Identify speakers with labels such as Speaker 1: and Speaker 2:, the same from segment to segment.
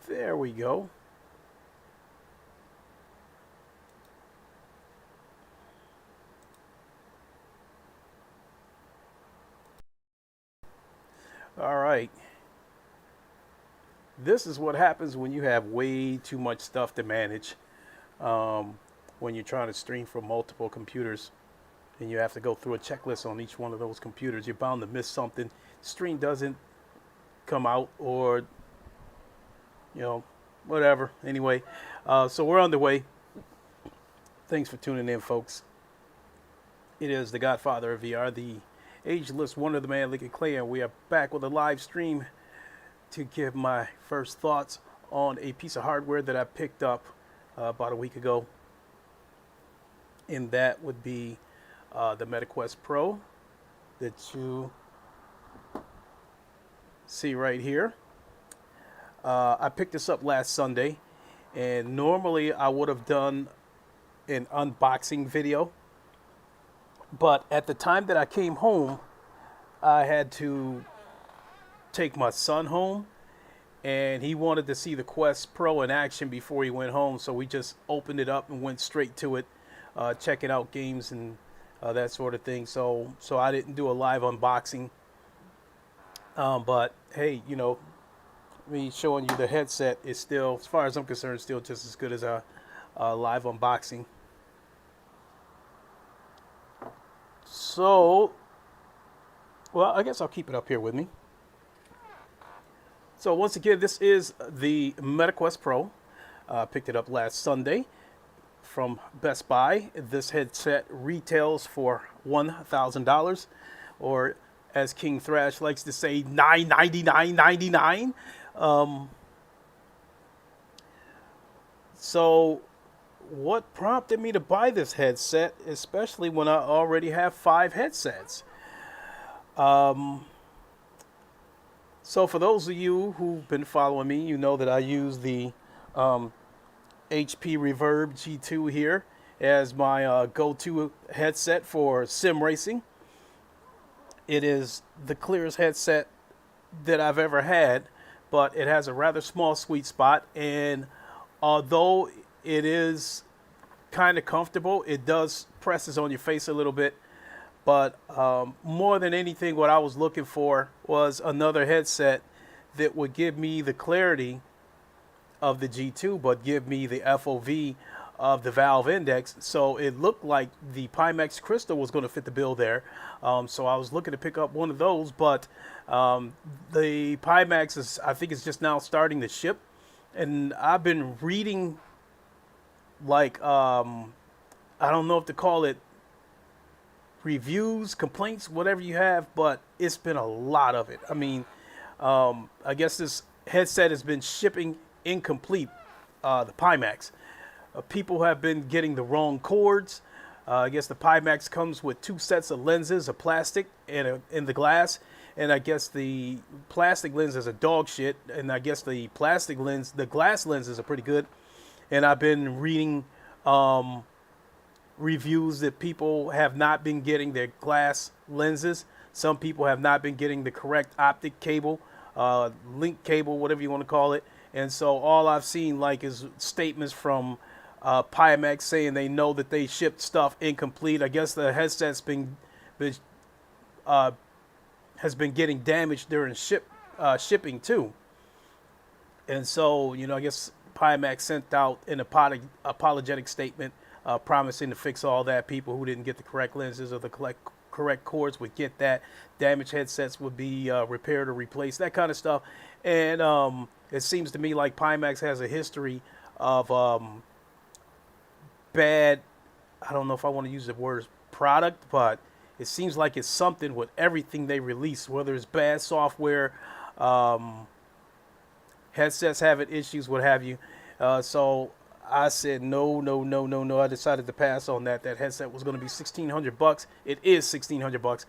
Speaker 1: There we go. All right. This is what happens when you have way too much stuff to manage. When you're trying to stream from multiple computers and you have to go through a checklist on each one of those computers, you're bound to miss something. Stream doesn't come out, or you know, whatever. Anyway, so we're on the way. Thanks for tuning in, folks. It is the Godfather of VR, the ageless wonder, the man Lincoln Clay, and we are back with a live stream to give my first thoughts on a piece of hardware that I picked up about a week ago. And that would be the MetaQuest Pro that you see right here. I picked this up last Sunday, and normally I would have done an unboxing video, but at the time that I came home, I had to take my son home, and he wanted to see the Quest Pro in action before he went home, so we just opened it up and went straight to it, checking out games and that sort of thing. So I didn't do a live unboxing, but hey, me showing you the headset is still, as far as I'm concerned, still just as good as a live unboxing. So, well, I guess I'll keep it up here with me. So once again, this is the MetaQuest Pro. Picked it up last Sunday from Best Buy. This headset retails for $1,000, or as King Thrash likes to say, $999.99. So what prompted me to buy this headset, especially when I already have 5 headsets? So for those of you who've been following me, you know that I use the HP Reverb G2 here as my go-to headset for sim racing. It is the clearest headset that I've ever had, but it has a rather small sweet spot, and although it is kind of comfortable, it does presses on your face a little bit. But more than anything, what I was looking for was another headset that would give me the clarity of the G2, but give me the FOV of the Valve Index. So it looked like the Pimax Crystal was going to fit the bill there. So I was looking to pick up one of those, but the Pimax is, I think, is just now starting to ship. And I've been reading, like, I don't know if to call it reviews, complaints, whatever you have, but it's been a lot of it. I mean, I guess this headset has been shipping incomplete, the Pimax. People have been getting the wrong cords. I guess the Pimax comes with 2 sets of lenses, a plastic and in the glass, and I guess the plastic lenses are dog shit, and I guess the glass lenses are pretty good. And I've been reading reviews that people have not been getting their glass lenses. Some people have not been getting the correct optic cable, link cable, whatever you want to call it. And so all I've seen is statements from Pimax saying they know that they shipped stuff incomplete. I guess the headset's has been getting damaged during shipping too. And so, I guess Pimax sent out an apologetic statement promising to fix all that. People who didn't get the correct lenses or the correct cords would get that. Damaged headsets would be repaired or replaced, that kind of stuff. And it seems to me like Pimax has a history of bad, I don't know if I want to use the word product, but it seems like it's something with everything they release, whether it's bad software, headsets having issues, what have you. So I said no. I decided to pass on that. That headset was going to be $1,600. It is $1,600.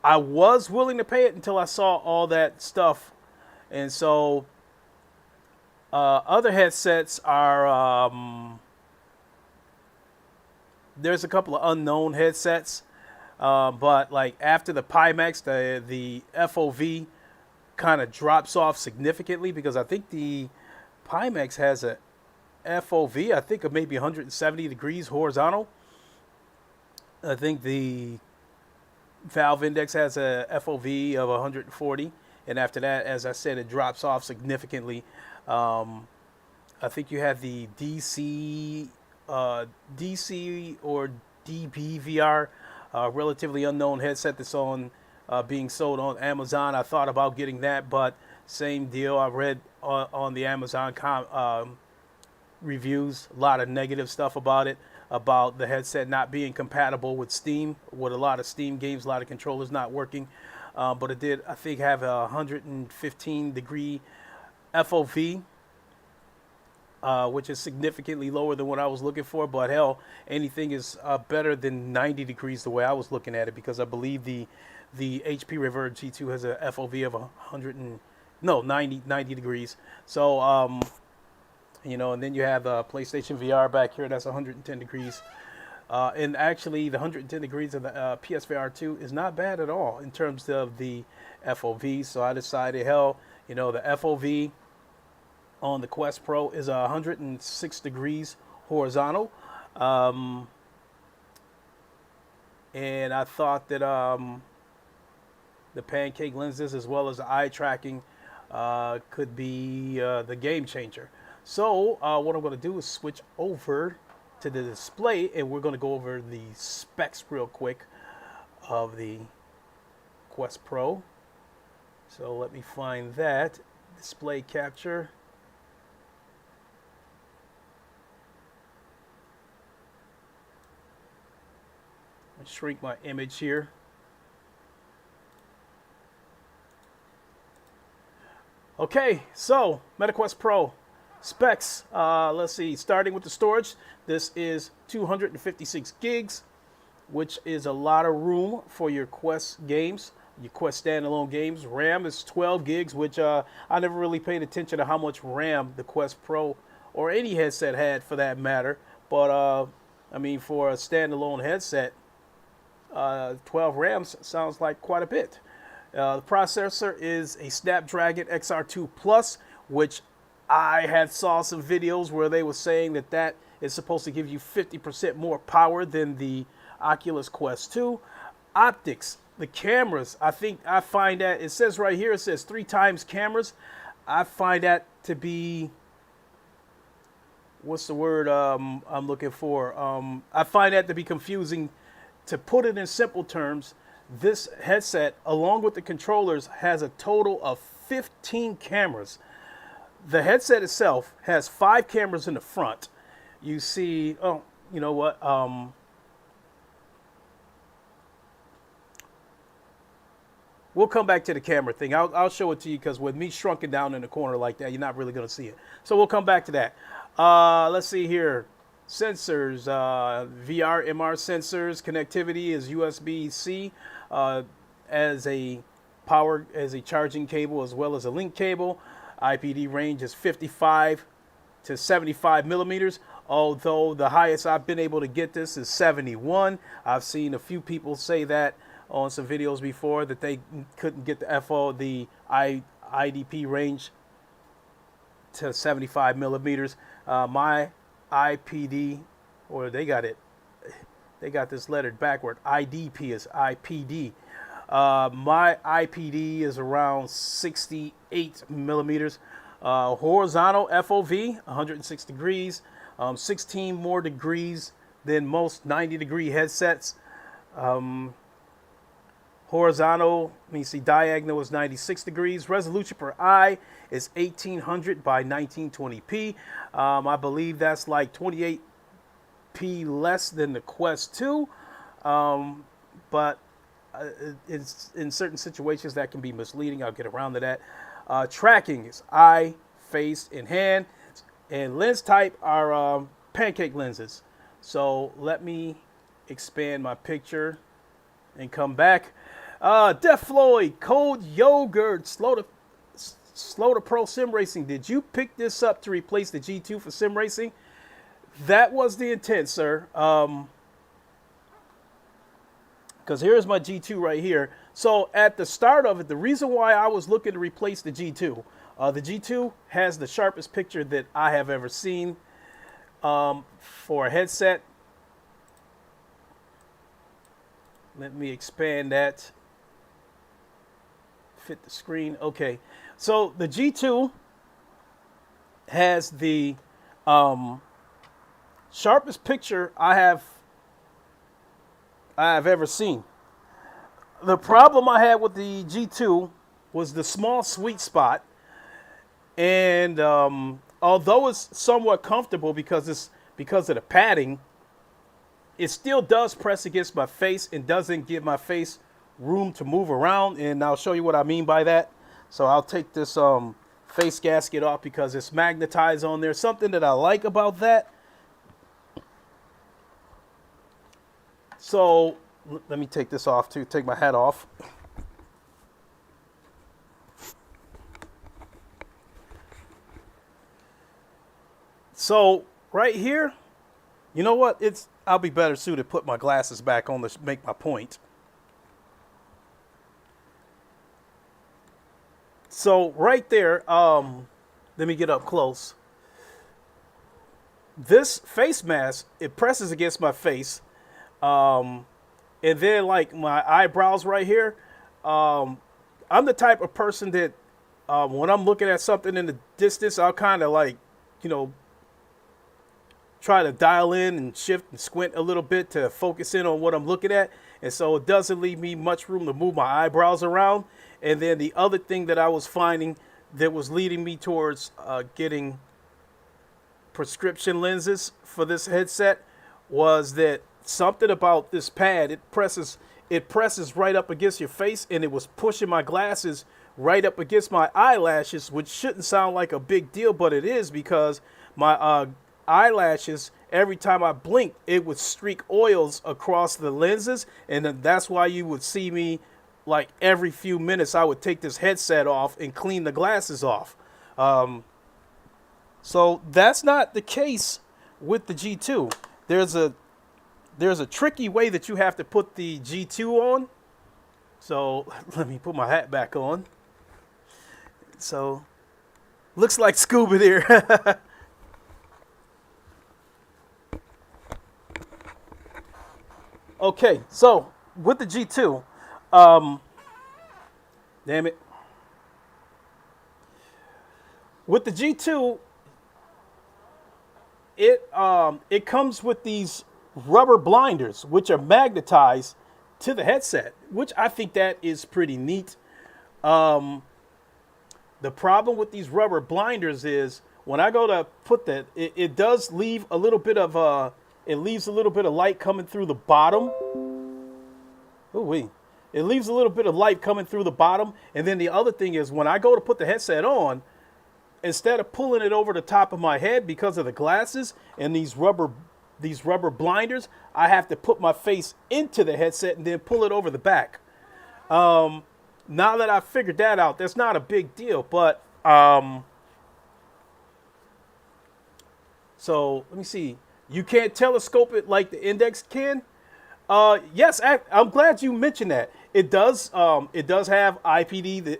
Speaker 1: I was willing to pay it until I saw all that stuff, and so other headsets are. There's a couple of unknown headsets, but after the Pimax, the FOV kind of drops off significantly, because I think the Pimax has a FOV, I think, of maybe 170 degrees horizontal. I think the Valve Index has a FOV of 140, and after that, as I said, it drops off significantly. Um, I think you have the DC or DBVR, relatively unknown headset that's on being sold on Amazon. I thought about getting that, but same deal. I read on the Amazon reviews a lot of negative stuff about it, about the headset not being compatible with Steam, with a lot of Steam games, a lot of controllers not working. But it did, I think, have a 115-degree FOV, which is significantly lower than what I was looking for. But hell, anything is better than 90 degrees the way I was looking at it, because I believe the HP Reverb G2 has a FOV of 90 degrees. So and then you have the PlayStation VR back here. That's 110 degrees. And actually, the 110 degrees of the PSVR 2 is not bad at all in terms of the FOV. So I decided, hell, the FOV on the Quest Pro is 106 degrees horizontal. And I thought that the pancake lenses as well as the eye tracking could be the game changer. So what I'm going to do is switch over to the display, and we're going to go over the specs real quick of the Quest Pro. So let me find that. Display capture. I'll shrink my image here. Okay, so MetaQuest Pro specs. Let's see, starting with the storage. This is 256 gigs, which is a lot of room for your Quest games, your Quest standalone games. RAM is 12 gigs, which I never really paid attention to how much RAM the Quest Pro or any headset had for that matter. But I mean, for a standalone headset, 12 RAMs sounds like quite a bit. The processor is a Snapdragon XR2 Plus, which I had saw some videos where they were saying that is supposed to give you 50% more power than the Oculus Quest 2. Optics, the cameras, I find that, it says right here, it says 3 times cameras. I find that to be, what's the word I'm looking for? I find that to be confusing. To put it in simple terms, this headset, along with the controllers, has a total of 15 cameras. The headset itself has 5 cameras in the front. You see, oh, you know what? We'll come back to the camera thing. I'll show it to you, because with me shrunken down in the corner like that, you're not really going to see it. So we'll come back to that. Let's see here. Sensors, VR, MR sensors. Connectivity is USB-C as a charging cable as well as a link cable. IPD range is 55 to 75 millimeters, although the highest I've been able to get this is 71. I've seen a few people say that on some videos before, that they couldn't get the IDP range to 75 millimeters. My IPD, or they got this lettered backward. IDP is IPD. My IPD is around 68 millimeters. Horizontal FOV, 106 degrees, 16 more degrees than most 90-degree headsets. Horizontal, diagonal is 96 degrees. Resolution per eye is 1800 by 1920p. I believe that's like 28p less than the Quest 2. But it's in certain situations that can be misleading. I'll get around to that. Tracking is eye, face, and hand. And lens type are pancake lenses. So let me expand my picture and come back. Def Floyd, Cold Yogurt, Slow to Pro Sim Racing. Did you pick this up to replace the G2 for sim racing? That was the intent, sir. Because here's my G2 right here. So at the start of it, the reason why I was looking to replace the G2, The G2 has the sharpest picture that I have ever seen for a headset. Let me expand that. Fit the screen. Okay. So the G2 has the sharpest picture I have ever seen. The problem I had with the G2 was the small sweet spot, and although it's somewhat comfortable because of the padding, it still does press against my face and doesn't give my face room to move around. And I'll show you what I mean by that. So I'll take this face gasket off because it's magnetized on there. Something that I like about that. So let me take this off too, take my hat off. So right here, you know what? I'll be better suited to put my glasses back on to make my point. So right there, let me get up close. This face mask, it presses against my face. And then like my eyebrows right here, I'm the type of person that when I'm looking at something in the distance, I'll kind of like, try to dial in and shift and squint a little bit to focus in on what I'm looking at. And so it doesn't leave me much room to move my eyebrows around. And then the other thing that I was finding that was leading me towards getting prescription lenses for this headset was that something about this pad, it presses right up against your face, and it was pushing my glasses right up against my eyelashes, which shouldn't sound like a big deal, but it is, because my eyelashes, every time I blinked, it would streak oils across the lenses, and then that's why you would see me like every few minutes I would take this headset off and clean the glasses off. So that's not the case with the G2. There's a tricky way that you have to put the G2 on. So let me put my hat back on. So looks like scuba there. Okay, so with the G2, damn it. With the G2, it comes with these rubber blinders, which are magnetized to the headset, which I think that is pretty neat. The problem with these rubber blinders is when I go to put that, it does leave a little bit of it leaves a little bit of light coming through the bottom. Ooh-wee. It leaves a little bit of light coming through the bottom. And then the other thing is when I go to put the headset on, instead of pulling it over the top of my head because of the glasses and these rubber blinders, I have to put my face into the headset and then pull it over the back. Now that I've figured that out, that's not a big deal. But so let me see. You can't telescope it like the Index can. Yes, I'm glad you mentioned that. It does have IPD, the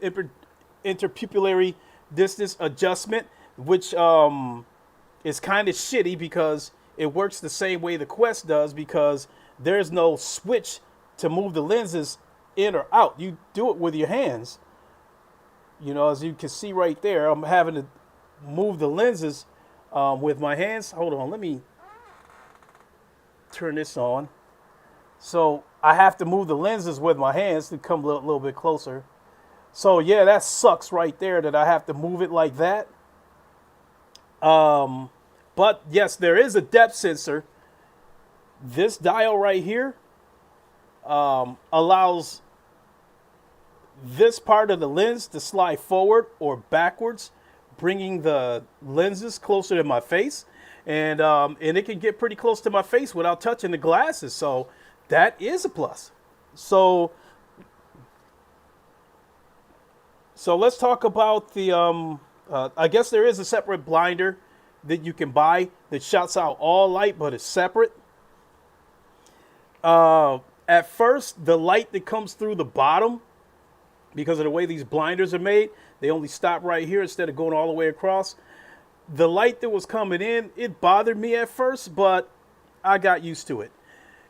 Speaker 1: interpupillary distance adjustment, which is kind of shitty because it works the same way the Quest does, because there's no switch to move the lenses in or out. You do it with your hands. As you can see right there, I'm having to move the lenses with my hands. Hold on, let me turn this on. So I have to move the lenses with my hands to come a little bit closer. So yeah, that sucks right there that I have to move it like that. But yes, there is a depth sensor. This dial right here allows this part of the lens to slide forward or backwards, bringing the lenses closer to my face. And it can get pretty close to my face without touching the glasses. So that is a plus. So let's talk about the, I guess there is a separate blinder that you can buy that shuts out all light, but it's separate. At first, the light that comes through the bottom, because of the way these blinders are made, They only stop right here instead of going all the way across. The light that was coming in, it bothered me at first, but I got used to it.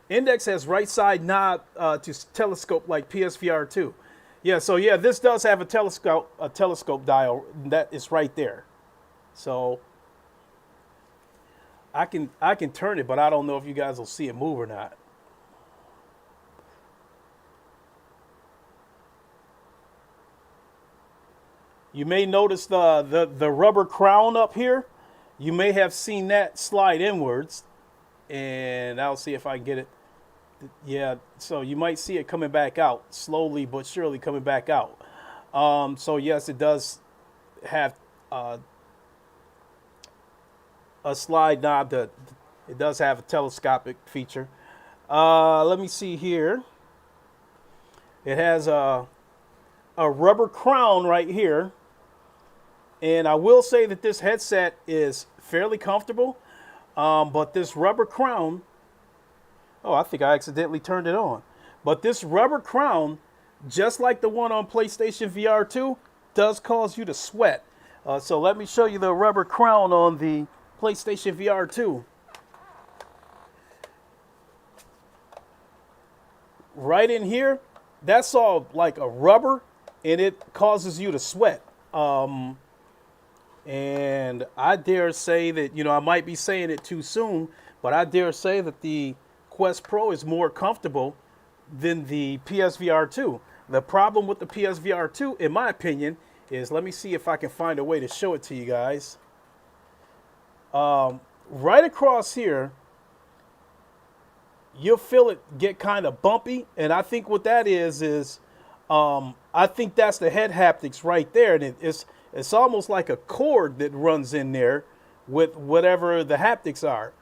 Speaker 1: Index has right side knob to telescope like PSVR 2. Yeah, so yeah, this does have a telescope dial that is right there. So I can turn it, but I don't know if you guys will see it move or not. You may notice the rubber crown up here. You may have seen that slide inwards, and I'll see if I can get it. Yeah, so you might see it coming back out slowly but surely coming back out. So yes, it does have a slide knob. That it does have a telescopic feature. Let me see here. It has a rubber crown right here. And I will say that this headset is fairly comfortable, but this rubber crown, oh, I think I accidentally turned it on. But this rubber crown, just like the one on PlayStation VR 2, does cause you to sweat. So let me show you the rubber crown on the PlayStation VR 2. Right in here, that's all like a rubber, and it causes you to sweat. And I dare say that, I might be saying it too soon, but I dare say that the Quest Pro is more comfortable than the PSVR 2. The problem with the PSVR 2, in my opinion, is, let me see if I can find a way to show it to you guys. Right across here, you'll feel it get kind of bumpy. And I think what that is I think that's the head haptics right there. And it's almost like a cord that runs in there with whatever the haptics are.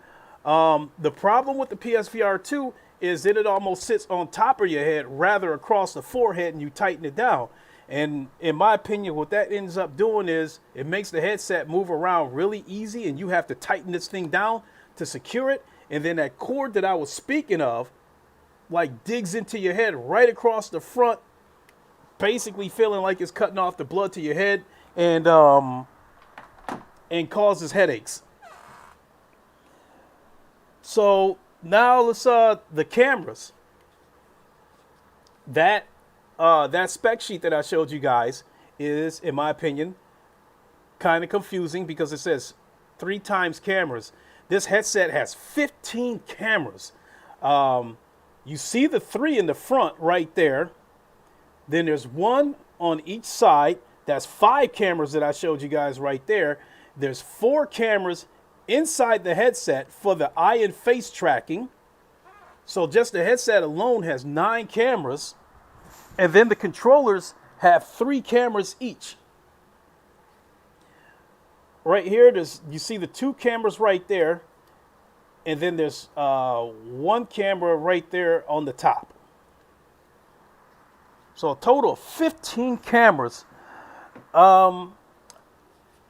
Speaker 1: The problem with the PSVR 2 is that it almost sits on top of your head rather across the forehead, and you tighten it down. And in my opinion, what that ends up doing is it makes the headset move around really easy, and you have to tighten this thing down to secure it. And then that cord that I was speaking of, like, digs into your head right across the front, basically feeling like it's cutting off the blood to your head, and causes headaches. So now let's the cameras. That spec sheet that I showed you guys is, in my opinion, kind of confusing because it says 3 times cameras. This headset has 15 cameras. You see the 3 in the front right there. Then there's 1 on each side. That's 5 cameras that I showed you guys right there. There's 4 cameras inside the headset for the eye and face tracking. So just the headset alone has 9 cameras. And then the controllers have 3 cameras each. Right here, you see the 2 cameras right there. And then there's 1 camera right there on the top. So a total of 15 cameras. I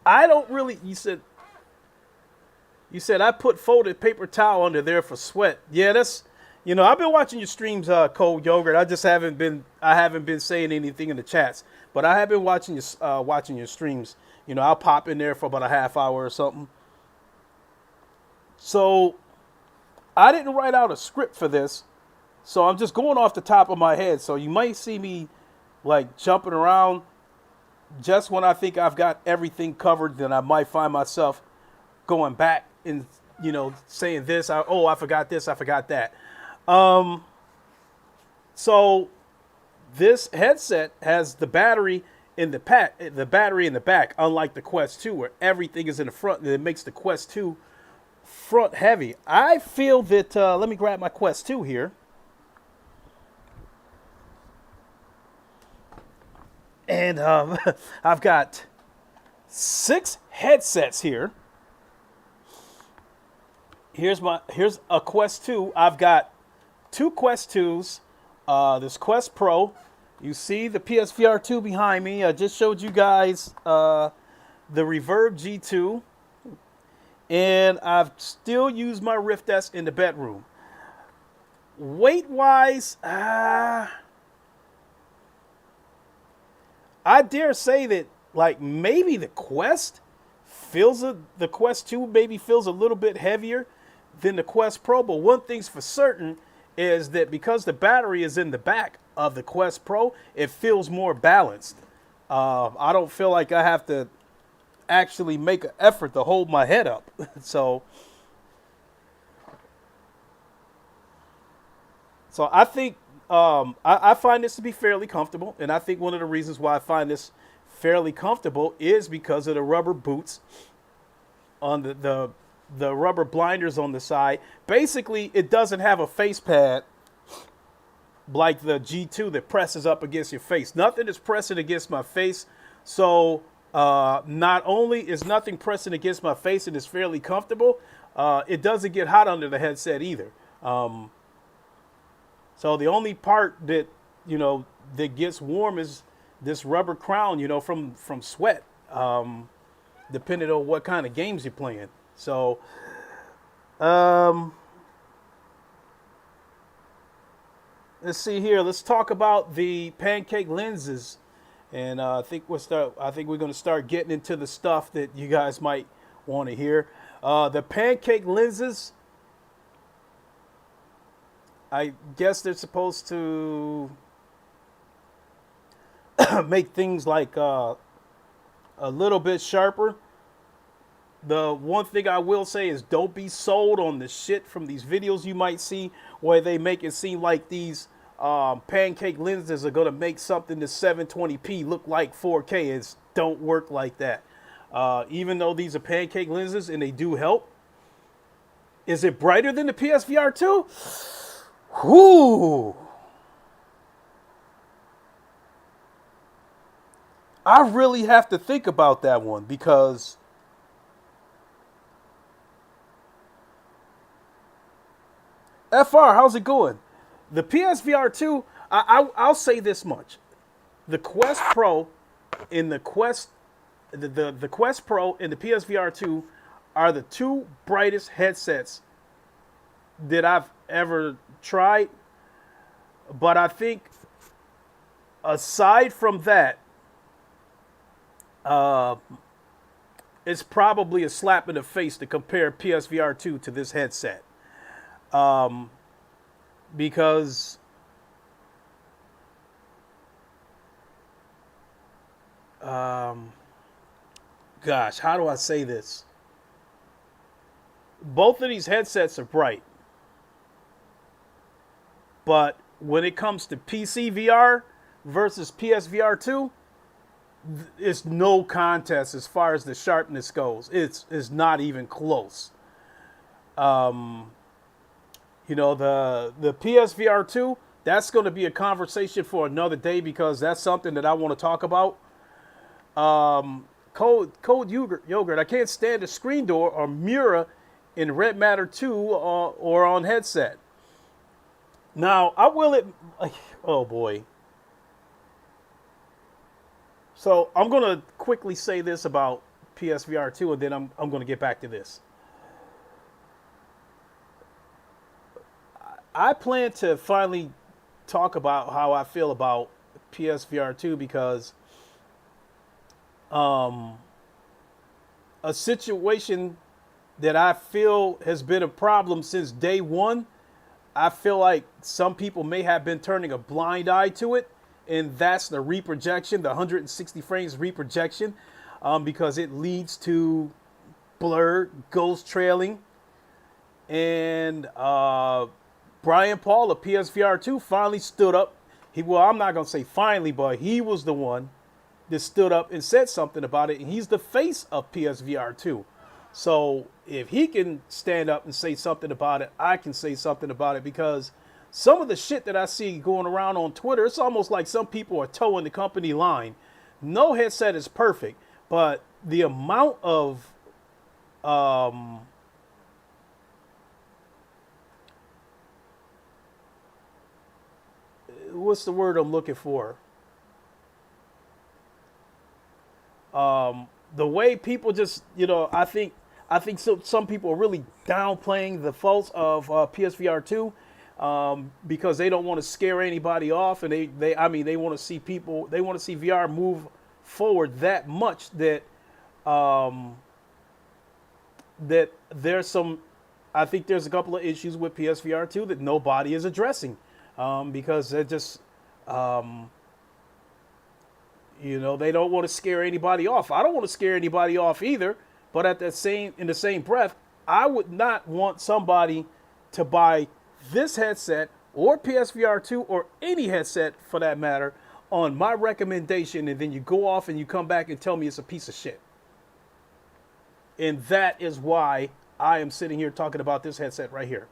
Speaker 1: don't really, you said I put folded paper towel under there for sweat. Yeah, that's, I've been watching your streams, Cold Yogurt. I haven't been saying anything in the chats, but I have been watching your streams. I'll pop in there for about a half hour or something. So I didn't write out a script for this, so I'm just going off the top of my head. So you might see me like jumping around. Just when I think I've got everything covered, then I might find myself going back and, saying this. I forgot this. I forgot that. So this headset has the battery in the back, unlike the Quest 2, where everything is in the front, and it makes the Quest 2 front heavy. I feel that, let me grab my Quest 2 here. And I've got 6 headsets here. Here's a Quest 2. I've got 2 Quest 2s. This Quest Pro. You see the PSVR 2 behind me. I just showed you guys the Reverb G2. And I've still used my Rift S in the bedroom. Weight-wise, I dare say that like maybe the Quest 2 maybe feels a little bit heavier than the Quest Pro, but one thing's for certain is that because the battery is in the back of the Quest Pro, it feels more balanced. I don't feel like I have to actually make an effort to hold my head up. So I think I find this to be fairly comfortable, and I think one of the reasons why I find this fairly comfortable is because of the rubber boots on the rubber blinders on the side. Basically, it doesn't have a face pad like the G2 that presses up against your face. Nothing is pressing against my face. So not only is nothing pressing against my face and it's fairly comfortable, it doesn't get hot under the headset either. So the only part that, that gets warm is this rubber crown, from sweat, depending on what kind of games you're playing. So, let's see here. Let's talk about the pancake lenses, and I think we're going to start getting into the stuff that you guys might want to hear. The pancake lenses, I guess they're supposed to make things like a little bit sharper. The one thing I will say is don't be sold on the shit from these videos you might see where they make it seem like these pancake lenses are going to make something to 720p look like 4K. It don't work like that. Even though these are pancake lenses and they do help. Is it brighter than the PSVR 2? Whoo! I really have to think about that one because FR, how's it going? The PSVR 2, I'll say this much. The Quest Pro and the Quest Pro and the PSVR 2 are the two brightest headsets that I've ever tried. But I think aside from that, it's probably a slap in the face to compare PSVR 2 to this headset. Because gosh, how do I say this? Both of these headsets are bright. But when it comes to PC VR versus PSVR 2, it's no contest as far as the sharpness goes. It's not even close. The PSVR 2, that's going to be a conversation for another day because that's something that I want to talk about. Cold Yogurt, I can't stand the screen door or mirror in Red Matter 2 or on headset. Now, I will oh boy. So I'm going to quickly say this about PSVR 2 and then I'm going to get back to this. I plan to finally talk about how I feel about PSVR 2 because a situation that I feel has been a problem since day one. I feel like some people may have been turning a blind eye to it, and that's the reprojection, the 160 frames reprojection, because it leads to blur, ghost trailing, and Brian Paul of PSVR 2 finally stood up. I'm not going to say finally, but he was the one that stood up and said something about it, and he's the face of PSVR 2. So if he can stand up and say something about it, I can say something about it because some of the shit that I see going around on Twitter, it's almost like some people are towing the company line. No headset is perfect, but the amount of what's the word I'm looking for? The way people just, I think some people are really downplaying the faults of PSVR 2 because they don't want to scare anybody off, and they want to see VR move forward that much that um, that there's some. I think there's a couple of issues with PSVR 2 that nobody is addressing because they're just they don't want to scare anybody off. I don't want to scare anybody off either. But in the same breath, I would not want somebody to buy this headset or PSVR 2 or any headset for that matter on my recommendation, and then you go off and you come back and tell me it's a piece of shit. And that is why I am sitting here talking about this headset right here.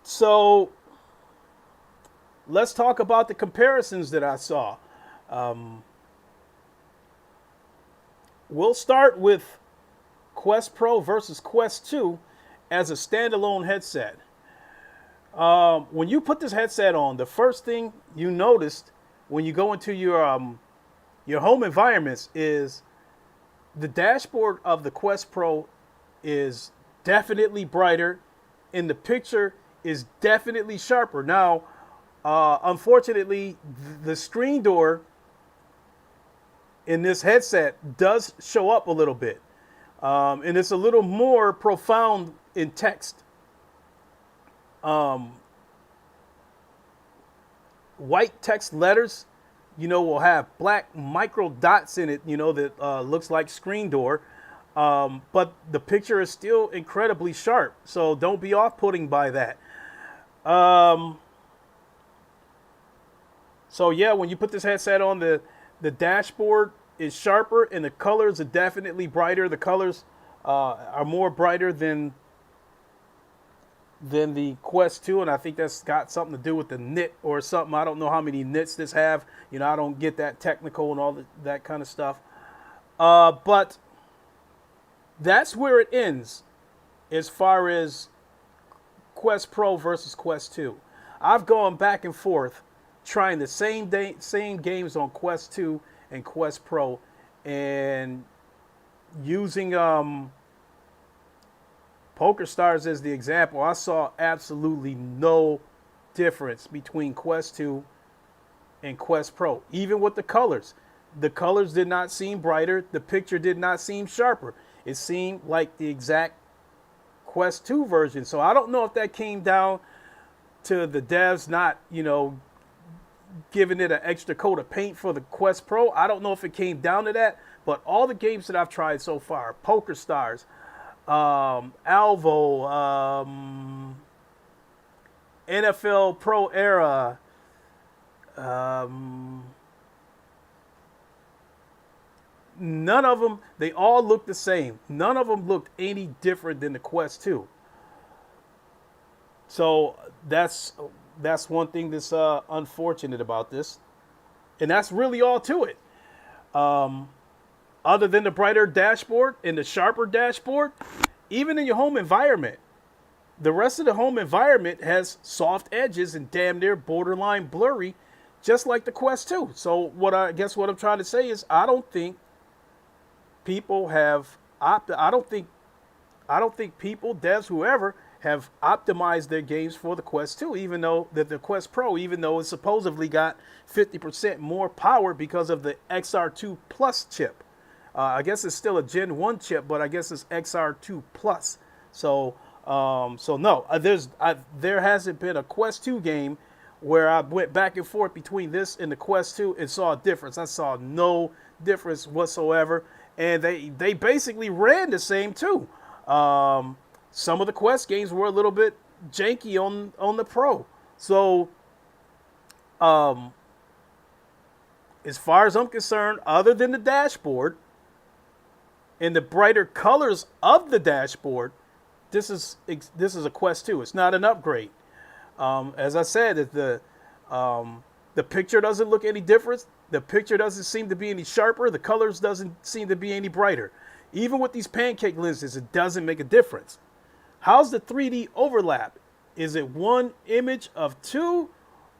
Speaker 1: So let's talk about the comparisons that I saw. We'll start with Quest Pro versus Quest 2 as a standalone headset. When you put this headset on, the first thing you noticed when you go into your home environments is the dashboard of the Quest Pro is definitely brighter, and the picture is definitely sharper. Now, unfortunately, the screen door in this headset does show up a little bit. And it's a little more profound in text. White text letters, will have black micro dots in it, that looks like screen door. But the picture is still incredibly sharp. So don't be off-putting by that. So yeah, when you put this headset on, the dashboard is sharper and the colors are definitely brighter. The colors are more brighter than the Quest 2, and I think that's got something to do with the nit or something. I don't know how many nits this have. I don't get that technical and all that kind of stuff. But that's where it ends as far as Quest Pro versus Quest 2. I've gone back and forth trying the same games on Quest 2 and Quest Pro, and using Poker Stars as the example, I saw absolutely no difference between Quest 2 and Quest Pro. Even with the colors did not seem brighter. The picture did not seem sharper. It seemed like the exact Quest 2 version. So I don't know if that came down to the devs not, giving it an extra coat of paint for the Quest Pro. I don't know if it came down to that, but all the games that I've tried so far, Poker Stars, Alvo, NFL Pro Era, none of them, they all look the same. None of them looked any different than the Quest 2. So that's one thing that's unfortunate about this. And that's really all to it. Other than the brighter dashboard and the sharper dashboard, even in your home environment, the rest of the home environment has soft edges and damn near borderline blurry, just like the Quest 2. So what I'm trying to say is I don't think people have I don't think people, devs, whoever, have optimized their games for the Quest 2, even though the Quest Pro, even though it supposedly got 50% more power because of the XR2 Plus chip. I guess it's still a Gen 1 chip, but I guess it's XR2 Plus. So no, there hasn't been a Quest 2 game where I went back and forth between this and the Quest 2 and saw a difference. I saw no difference whatsoever, and they basically ran the same too. Some of the Quest games were a little bit janky on the Pro. So, as far as I'm concerned, other than the dashboard and the brighter colors of the dashboard, this is a Quest 2. It's not an upgrade. As I said, the picture doesn't look any different. The picture doesn't seem to be any sharper. The colors doesn't seem to be any brighter. Even with these pancake lenses, it doesn't make a difference. How's the 3D overlap? Is it one image of two,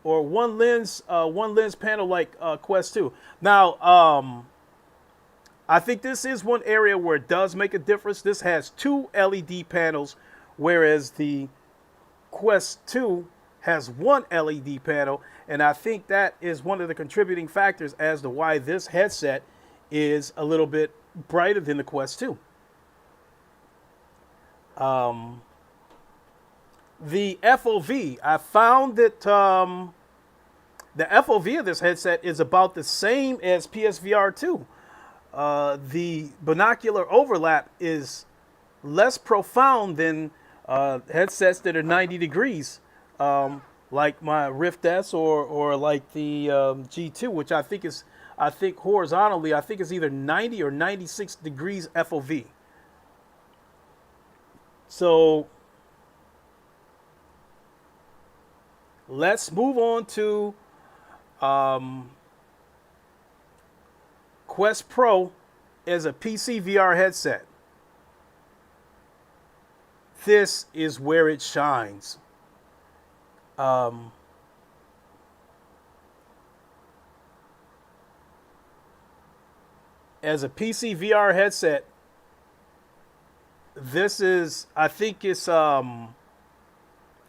Speaker 1: or one lens panel like Quest 2? Now, I think this is one area where it does make a difference. This has two LED panels, whereas the Quest 2 has one LED panel, and I think that is one of the contributing factors as to why this headset is a little bit brighter than the Quest 2. The FOV, I found that the FOV of this headset is about the same as PSVR 2. The binocular overlap is less profound than headsets that are 90 degrees, like my Rift S or like the G2, which I think horizontally, I think is either 90 or 96 degrees FOV. So let's move on to Quest Pro as a PC VR headset. This is where it shines. As a PC VR headset, this is, I think it's,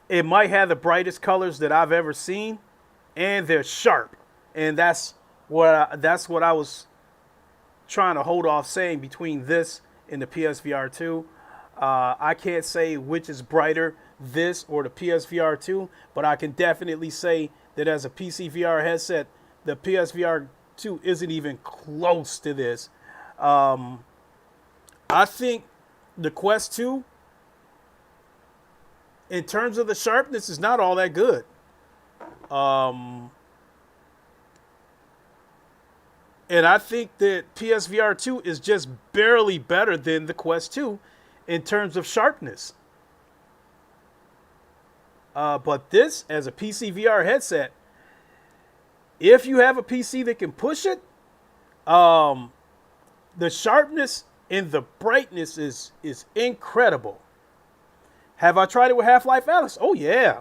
Speaker 1: it might have the brightest colors that I've ever seen, and they're sharp. And that's what I was trying to hold off saying between this and the PSVR 2. I can't say which is brighter, this or the PSVR 2, but I can definitely say that as a PC VR headset, the PSVR 2 isn't even close to this. I think the Quest 2, in terms of the sharpness, is not all that good. And I think that PSVR 2 is just barely better than the Quest 2 in terms of sharpness. But this, as a PC VR headset, if you have a PC that can push it, the sharpness and the brightness is incredible. Have I tried it with Half-Life Alyx? Oh, yeah.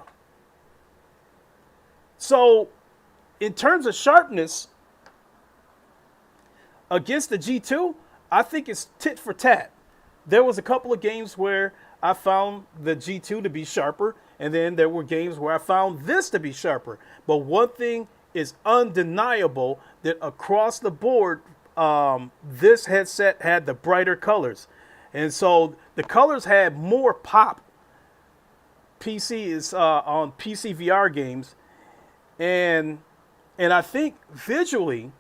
Speaker 1: So, in terms of sharpness, against the G2, I think it's tit for tat. There was a couple of games where I found the G2 to be sharper, and then there were games where I found this to be sharper. But one thing is undeniable, that across the board, this headset had the brighter colors. And so the colors had more pop. PC is on PC VR games. And I think visually,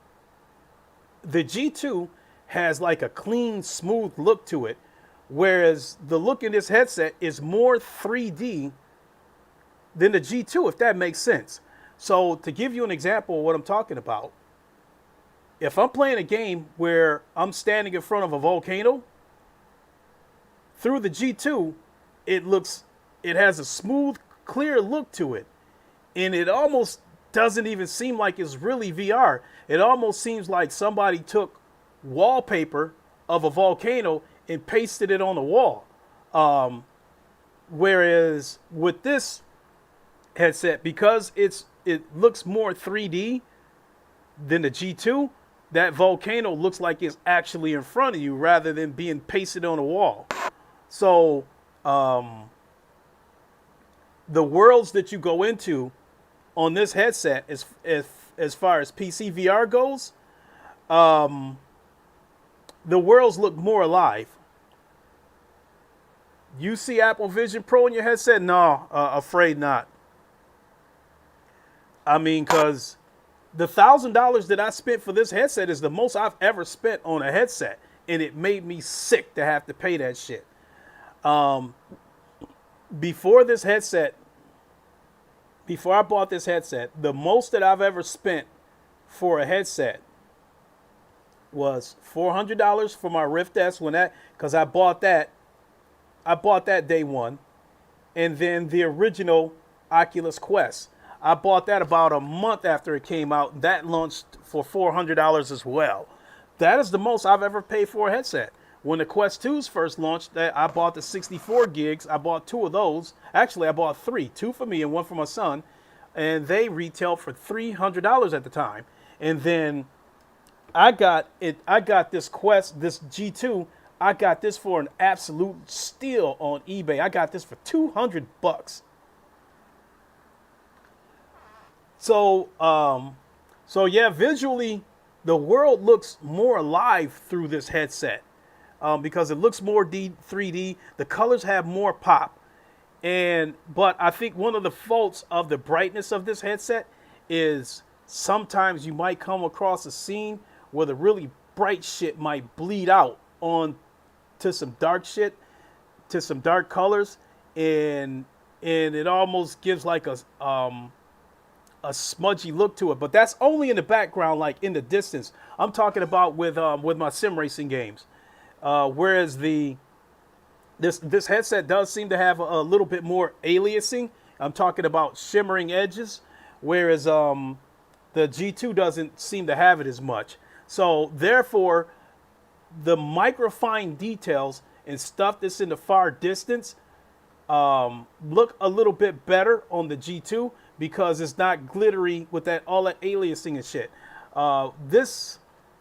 Speaker 1: the G2 has like a clean, smooth look to it, whereas the look in this headset is more 3D than the G2, if that makes sense. So to give you an example of what I'm talking about, if I'm playing a game where I'm standing in front of a volcano, through the G2, it has a smooth, clear look to it. And it almost doesn't even seem like it's really VR. It almost seems like somebody took wallpaper of a volcano and pasted it on the wall. Whereas with this headset, because it looks more 3D than the G2, that volcano looks like it's actually in front of you rather than being pasted on a wall. So the worlds that you go into on this headset, as far as PC VR goes, the worlds look more alive. You see Apple Vision Pro in your headset? No, afraid not. I mean, because the $1,000 that I spent for this headset is the most I've ever spent on a headset, and it made me sick to have to pay that shit. Before I bought this headset, the most that I've ever spent for a headset was $400 for my Rift S because I bought that day one, and then the original Oculus Quest. I bought that about a month after it came out. That launched for $400 as well. That is the most I've ever paid for a headset. When the Quest 2s first launched, I bought the 64 gigs. I bought two of those. Actually, I bought three, two for me and one for my son, and they retailed for $300 at the time. And then I got this Quest, this G2. I got this for an absolute steal on eBay. I got this for $200. So, so yeah, visually, the world looks more alive through this headset because it looks more 3D. The colors have more pop, and but I think one of the faults of the brightness of this headset is sometimes you might come across a scene where the really bright shit might bleed out on to some dark shit, to some dark colors, and it almost gives like a smudgy look to it, but that's only in the background, like in the distance. I'm talking about with my sim racing games. Whereas this headset does seem to have a little bit more aliasing. I'm talking about shimmering edges, whereas the G2 doesn't seem to have it as much. So therefore, the microfine details and stuff that's in the far distance look a little bit better on the G2 because it's not glittery with that all that aliasing and shit. This,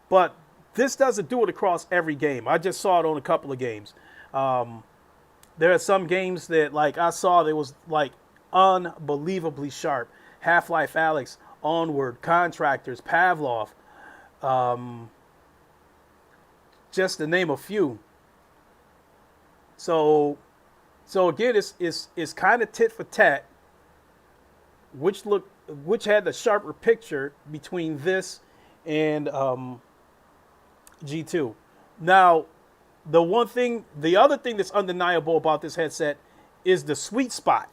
Speaker 1: but this doesn't do it across every game. I just saw it on a couple of games. There are some games that like I saw that was like unbelievably sharp. Half-Life Alyx, Onward, Contractors, Pavlov, just to name a few. So so again, it's kind of tit for tat. Which had the sharper picture between this and G2. Now, the other thing that's undeniable about this headset is the sweet spot.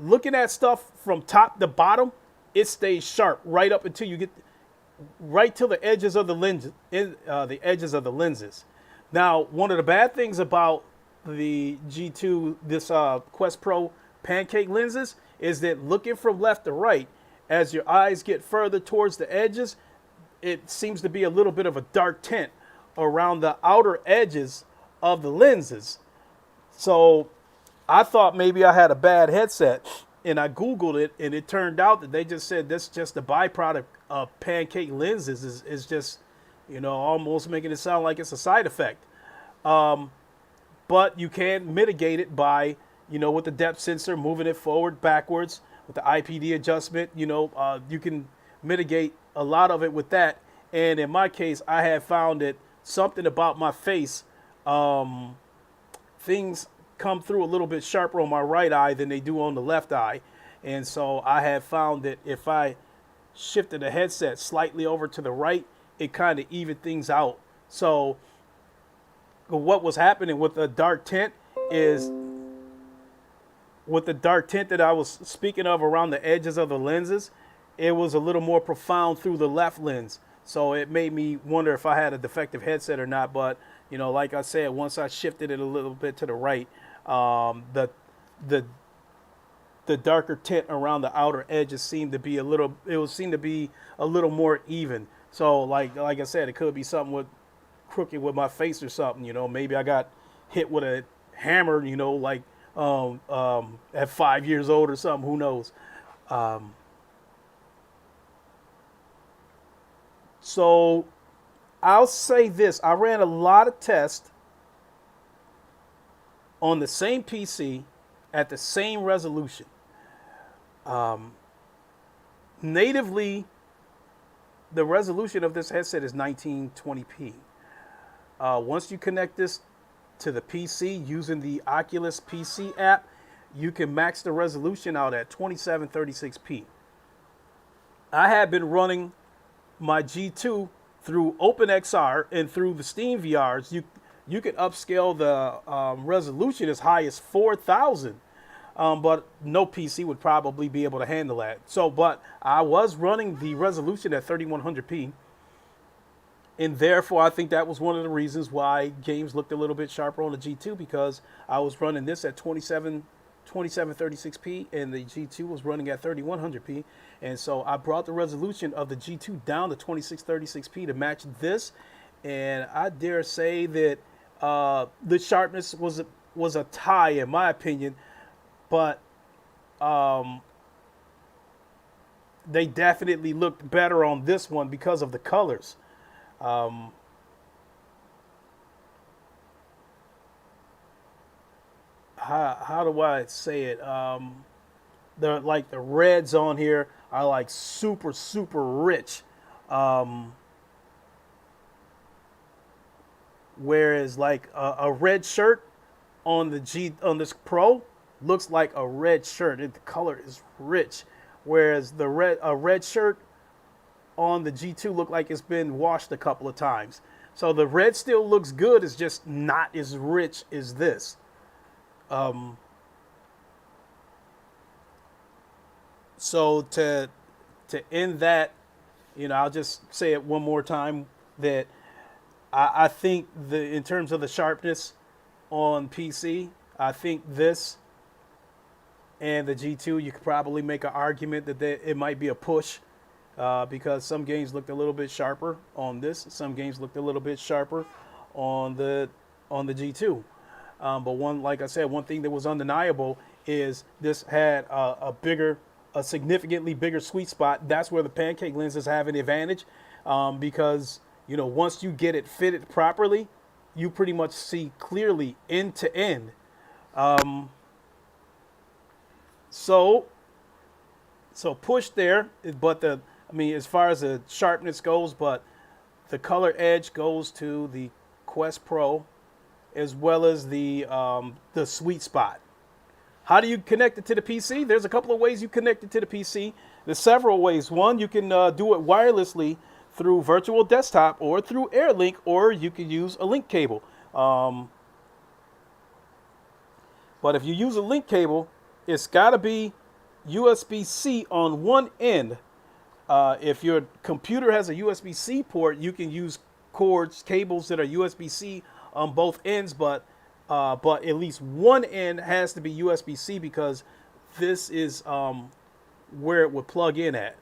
Speaker 1: Looking at stuff from top to bottom, it stays sharp right up until you get right to the edges of the lenses. The edges of the lenses. Now, one of the bad things about the G2, this Quest Pro pancake lenses, is that looking from left to right, as your eyes get further towards the edges, it seems to be a little bit of a dark tint around the outer edges of the lenses. So I thought maybe I had a bad headset, and I Googled it, and it turned out that they just said this just a byproduct of pancake lenses is just, almost making it sound like it's a side effect. But you can mitigate it by, with the depth sensor, moving it forward, backwards, with the IPD adjustment, you can mitigate a lot of it with that. And in my case, I have found that something about my face, things come through a little bit sharper on my right eye than they do on the left eye. And so I have found that if I shifted the headset slightly over to the right, it kind of evened things out. So what was happening with the dark tint is with the dark tint that I was speaking of around the edges of the lenses, it was a little more profound through the left lens. So it made me wonder if I had a defective headset or not. But, like I said, once I shifted it a little bit to the right, the the darker tint around the outer edges seemed to be a little more even. So like I said, it could be something with crooked with my face or something. Maybe I got hit with a hammer. At 5 years old or something. Who knows? So I'll say this: I ran a lot of tests on the same PC at the same resolution. Natively, the resolution of this headset is 1920p. Once you connect this to the PC using the Oculus PC app, you can max the resolution out at 2736p. I have been running my G2 through OpenXR and through the Steam VRs. You can upscale the resolution as high as 4,000. But no PC would probably be able to handle that. But I was running the resolution at 3100p. And therefore, I think that was one of the reasons why games looked a little bit sharper on the G2, because I was running this at 2736p and the G2 was running at 3100p. And so I brought the resolution of the G2 down to 2636p to match this. And I dare say that the sharpness was a tie, in my opinion. But they definitely looked better on this one because of the colors. How do I say it? the reds on here are like super super rich. Whereas like a red shirt on this Pro looks like a red shirt. The color is rich, whereas a red shirt on the G2 look like it's been washed a couple of times. So the red still looks good. It's just not as rich as this. So to end that, I'll just say it one more time that I think in terms of the sharpness on PC, I think this and the G2, you could probably make an argument that it might be a push because some games looked a little bit sharper on this. Some games looked a little bit sharper on the G2. But like I said, one thing that was undeniable is this had a significantly bigger sweet spot. That's where the pancake lenses have an advantage because once you get it fitted properly, you pretty much see clearly end to end. So push there, but as far as the sharpness goes, but the color edge goes to the Quest Pro as well as the sweet spot. How do you connect it to the PC? There's a couple of ways you connect it to the PC. There's several ways. One, you can do it wirelessly through virtual desktop or through AirLink, or you can use a link cable. But if you use a link cable, it's got to be USB-C on one end. If your computer has a USB-C port, you can use cables that are USB-C on both ends, but at least one end has to be USB-C because this is where it would plug in at.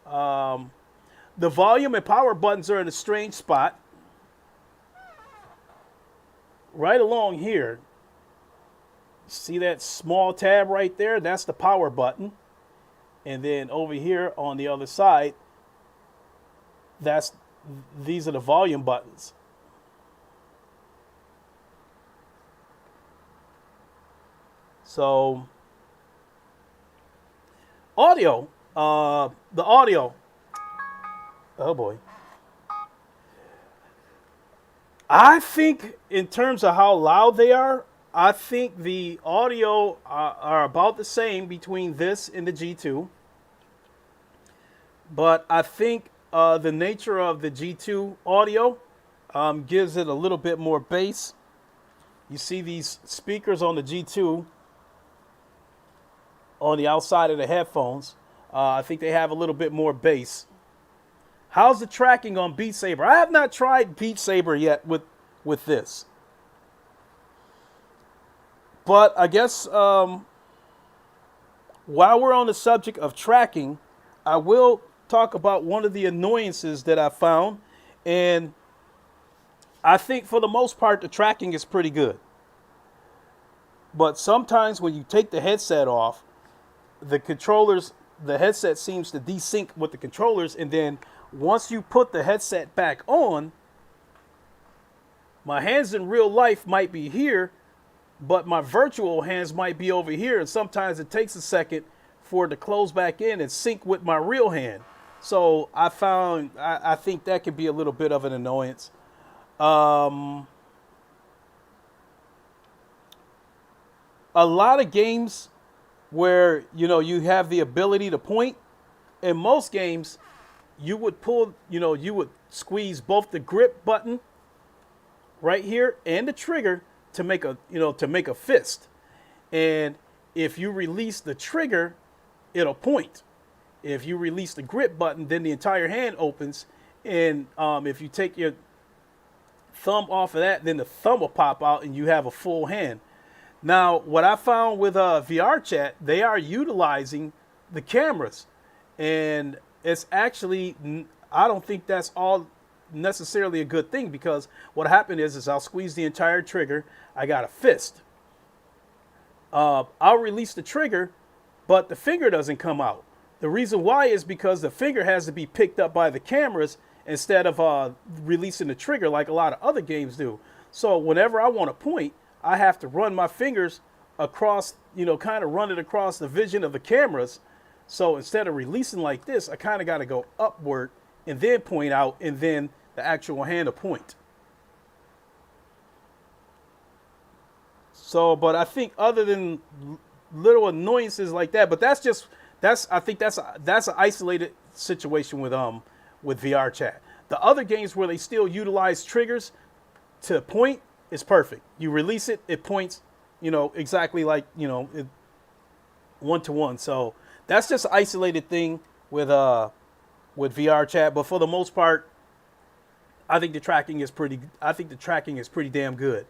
Speaker 1: The volume and power buttons are in a strange spot. Right along here, see that small tab right there? That's the power button. And then over here on the other side, these are the volume buttons. So, audio, the audio. Oh boy. I think in terms of how loud they are, I think the audio are about the same between this and the G2. But I think the nature of the G2 audio gives it a little bit more bass. You see these speakers on the G2 on the outside of the headphones. I think they have a little bit more bass. How's the tracking on Beat Saber? I have not tried Beat Saber yet with this. But I guess while we're on the subject of tracking, I will talk about one of the annoyances that I found. And I think for the most part, the tracking is pretty good. But sometimes when you take the headset off, the headset seems to desync with the controllers, and then once you put the headset back on, my hands in real life might be here, but my virtual hands might be over here, and sometimes it takes a second for it to close back in and sync with my real hand. So I think that could be a little bit of an annoyance. A lot of games where you have the ability to point, in most games you would you would squeeze both the grip button right here and the trigger to make a fist. And if you release the trigger, it'll point. If you release the grip button, then the entire hand opens. And if you take your thumb off of that, then the thumb will pop out and you have a full hand. Now, what I found with VR chat, they are utilizing the cameras, and it's actually, I don't think that's all necessarily a good thing, because what happened is I'll squeeze the entire trigger. I got a fist. I'll release the trigger, but the finger doesn't come out. The reason why is because the finger has to be picked up by the cameras instead of releasing the trigger like a lot of other games do. So whenever I want to point, I have to run my fingers across, kind of run it across the vision of the cameras. So instead of releasing like this, I kind of got to go upward and then point out and then the actual hand to point. So, but I think other than little annoyances like that, but I think that's an isolated situation with VR chat. The other games where they still utilize triggers to point is perfect. You release it, it points, exactly like, one to one. So that's just an isolated thing with VR chat. But for the most part, I think the tracking is pretty damn good.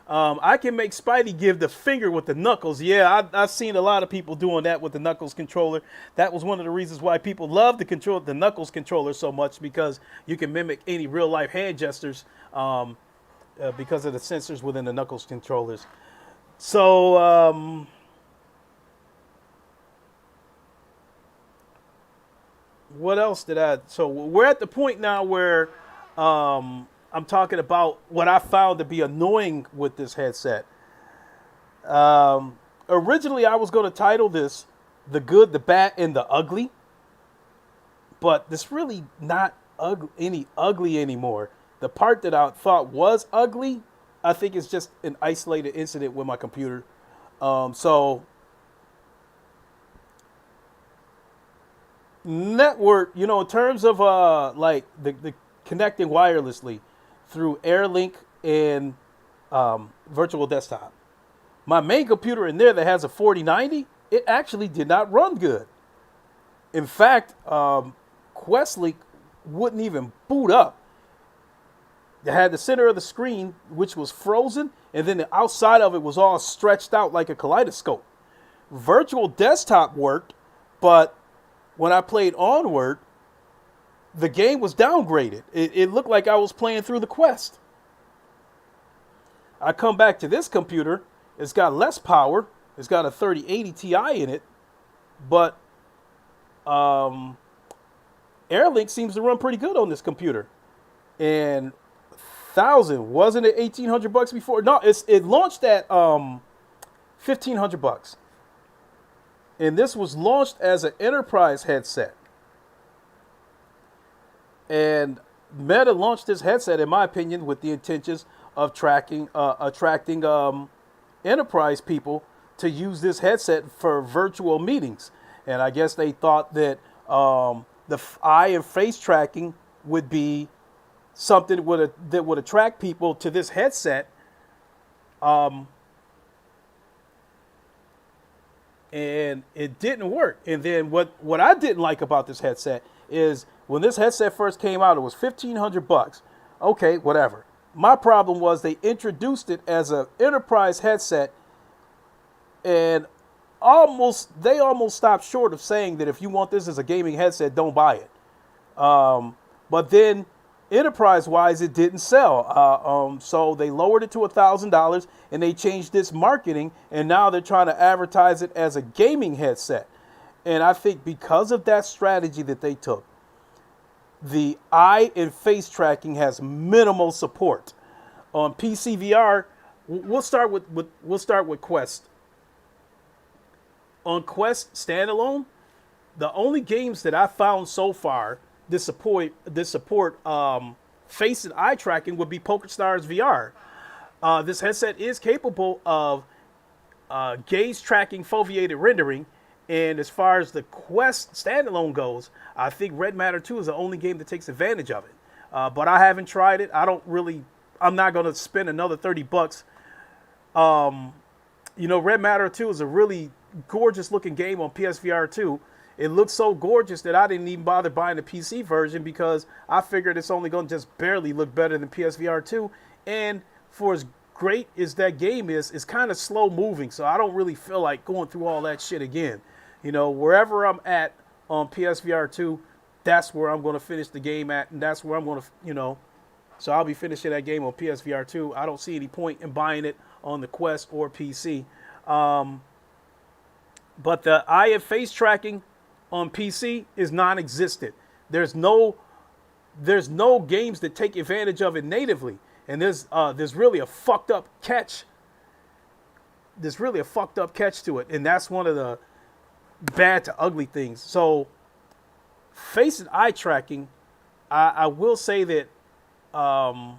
Speaker 1: I can make Spidey give the finger with the knuckles. Yeah, I've seen a lot of people doing that with the Knuckles controller. That was one of the reasons why people love the Knuckles controller so much, because you can mimic any real life hand gestures because of the sensors within the Knuckles controllers. So what else did I? So we're at the point now where I'm talking about what I found to be annoying with this headset. Originally, I was going to title this "The Good, the Bad, and the Ugly," but this really not ugly anymore. The part that I thought was ugly, I think is just an isolated incident with my computer. So network, in terms of like the connecting wirelessly through AirLink and virtual desktop. My main computer in there that has a 4090, it actually did not run good. In fact, QuestLink wouldn't even boot up. It had the center of the screen, which was frozen, and then the outside of it was all stretched out like a kaleidoscope. Virtual desktop worked, but when I played Onward, the game was downgraded. It looked like I was playing through the Quest. I come back to this computer. It's got less power. It's got a 3080 Ti in it. But AirLink seems to run pretty good on this computer. And wasn't it $1,800 before? No, it launched at $1,500. And this was launched as an enterprise headset. And Meta launched this headset, in my opinion, with the intentions of attracting enterprise people to use this headset for virtual meetings. And I guess they thought that the eye and face tracking would be something that would attract people to this headset. And it didn't work. And then what I didn't like about this headset is when this headset first came out, it was $1,500. Okay, whatever. My problem was they introduced it as an enterprise headset, and they almost stopped short of saying that if you want this as a gaming headset, don't buy it. But then enterprise-wise, it didn't sell. So they lowered it to $1,000, and they changed its marketing, and now they're trying to advertise it as a gaming headset. And I think because of that strategy that they took, the eye and face tracking has minimal support. On PC VR, we'll start with Quest. On Quest standalone, the only games that I found so far that support face and eye tracking would be PokerStars VR. This headset is capable of gaze tracking foveated rendering. And as far as the Quest standalone goes, I think Red Matter 2 is the only game that takes advantage of it. But I haven't tried it. I'm not going to spend another $30. Red Matter 2 is a really gorgeous looking game on PSVR 2. It looks so gorgeous that I didn't even bother buying the PC version because I figured it's only going to just barely look better than PSVR 2. And for as great as that game is, it's kind of slow moving. So I don't really feel like going through all that shit again. Wherever I'm at on PSVR 2, that's where I'm going to finish the game at. And that's where I'm going to, so I'll be finishing that game on PSVR 2. I don't see any point in buying it on the Quest or PC. But the eye and face tracking on PC is non-existent. There's no games that take advantage of it natively. And there's really a fucked up catch there's really a fucked up catch to it, and that's one of the bad to ugly things. So face and eye tracking, I will say that on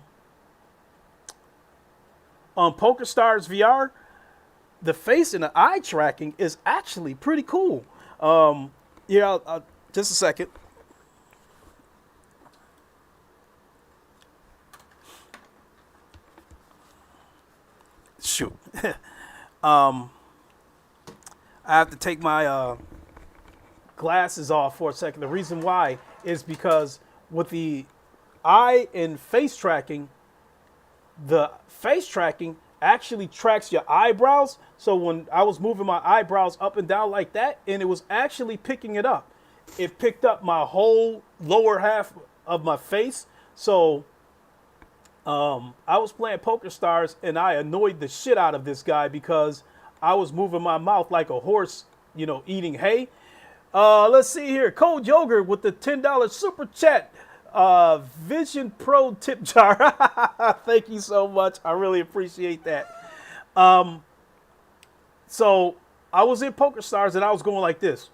Speaker 1: PokerStars VR, the face and the eye tracking is actually pretty cool. Yeah, just a second. Shoot. I have to take my glasses off for a second. The reason why is because with the eye and face tracking, the face tracking actually tracks your eyebrows. So when I was moving my eyebrows up and down like that, and it was actually picking it up. It picked up my whole lower half of my face. So I was playing PokerStars, and I annoyed the shit out of this guy because I was moving my mouth like a horse, eating hay. Let's see here. Cold Yogurt with the $10 super chat. Vision Pro tip jar. Thank you so much. I really appreciate that. So I was in PokerStars, and I was going like this,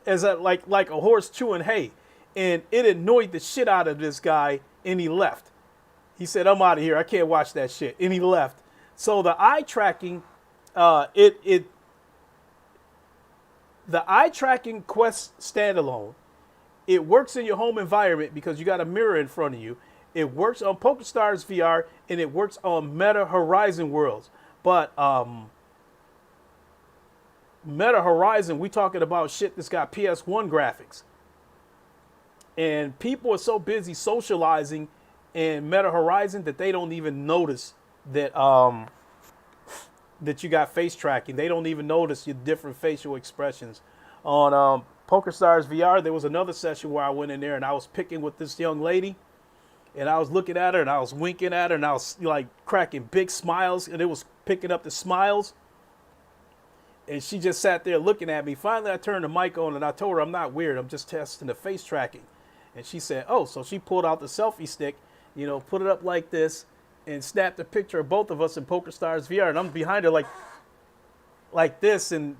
Speaker 1: as like a horse chewing hay, and it annoyed the shit out of this guy, and he left. He said, "I'm out of here. I can't watch that shit," and he left. So the eye tracking, the eye tracking Quest standalone, it works in your home environment because you got a mirror in front of you. It works on PokerStars VR, and it works on Meta Horizon Worlds. But Meta Horizon, we talking about shit that's got PS1 graphics. And people are so busy socializing in Meta Horizon that they don't even notice that that you got face tracking. They don't even notice your different facial expressions. On PokerStars VR, there was another session where I went in there and I was picking with this young lady, and I was looking at her and I was winking at her and I was like cracking big smiles, and it was picking up the smiles. And she just sat there looking at me. Finally, I turned the mic on and I told her I'm not weird. I'm just testing the face tracking. And she said, "Oh," so she pulled out the selfie stick, put it up like this, and snapped a picture of both of us in PokerStars VR. And I'm behind her like this. And,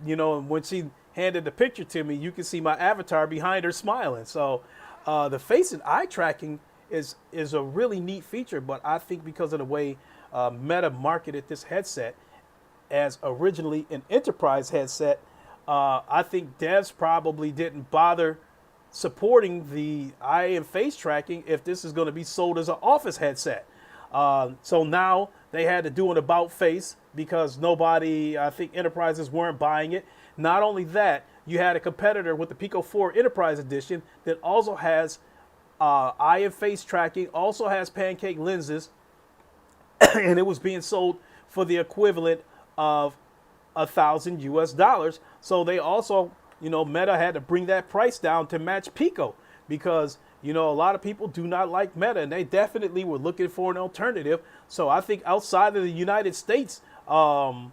Speaker 1: when she handed the picture to me, you can see my avatar behind her smiling. So the face and eye tracking is a really neat feature. But I think because of the way Meta marketed this headset as originally an enterprise headset, I think devs probably didn't bother supporting the eye and face tracking if this is going to be sold as an office headset. So now they had to do an about face because nobody, I think enterprises weren't buying it. Not only that, you had a competitor with the Pico 4 Enterprise Edition that also has eye and face tracking, also has pancake lenses, and it was being sold for the equivalent of $1,000 US. So they also, Meta had to bring that price down to match Pico because, a lot of people do not like Meta, and they definitely were looking for an alternative. So I think outside of the United States, the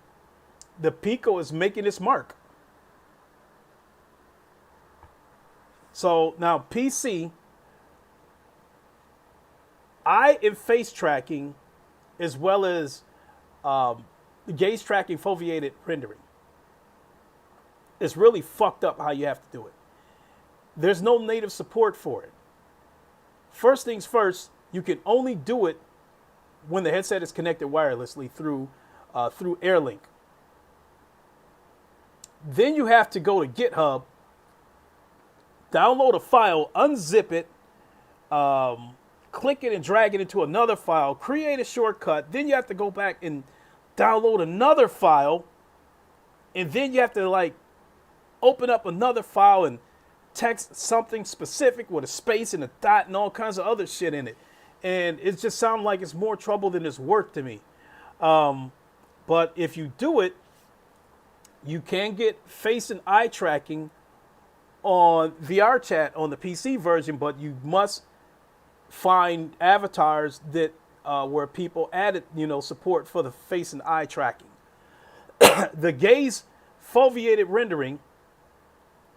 Speaker 1: Pico is making its mark. So now PC, eye and face tracking, as well as gaze tracking foveated rendering. It's really fucked up how you have to do it. There's no native support for it. First things first, you can only do it when the headset is connected wirelessly through AirLink. Then you have to go to GitHub, download a file, unzip it, click it and drag it into another file, create a shortcut. Then you have to go back and download another file, and then you have to open up another file and text something specific with a space and a dot and all kinds of other shit in it. And it just sounds like it's more trouble than it's worth to me. But if you do it, you can get face and eye tracking on VR chat on the PC version, but you must find avatars that where people added, support for the face and eye tracking. The gaze foveated rendering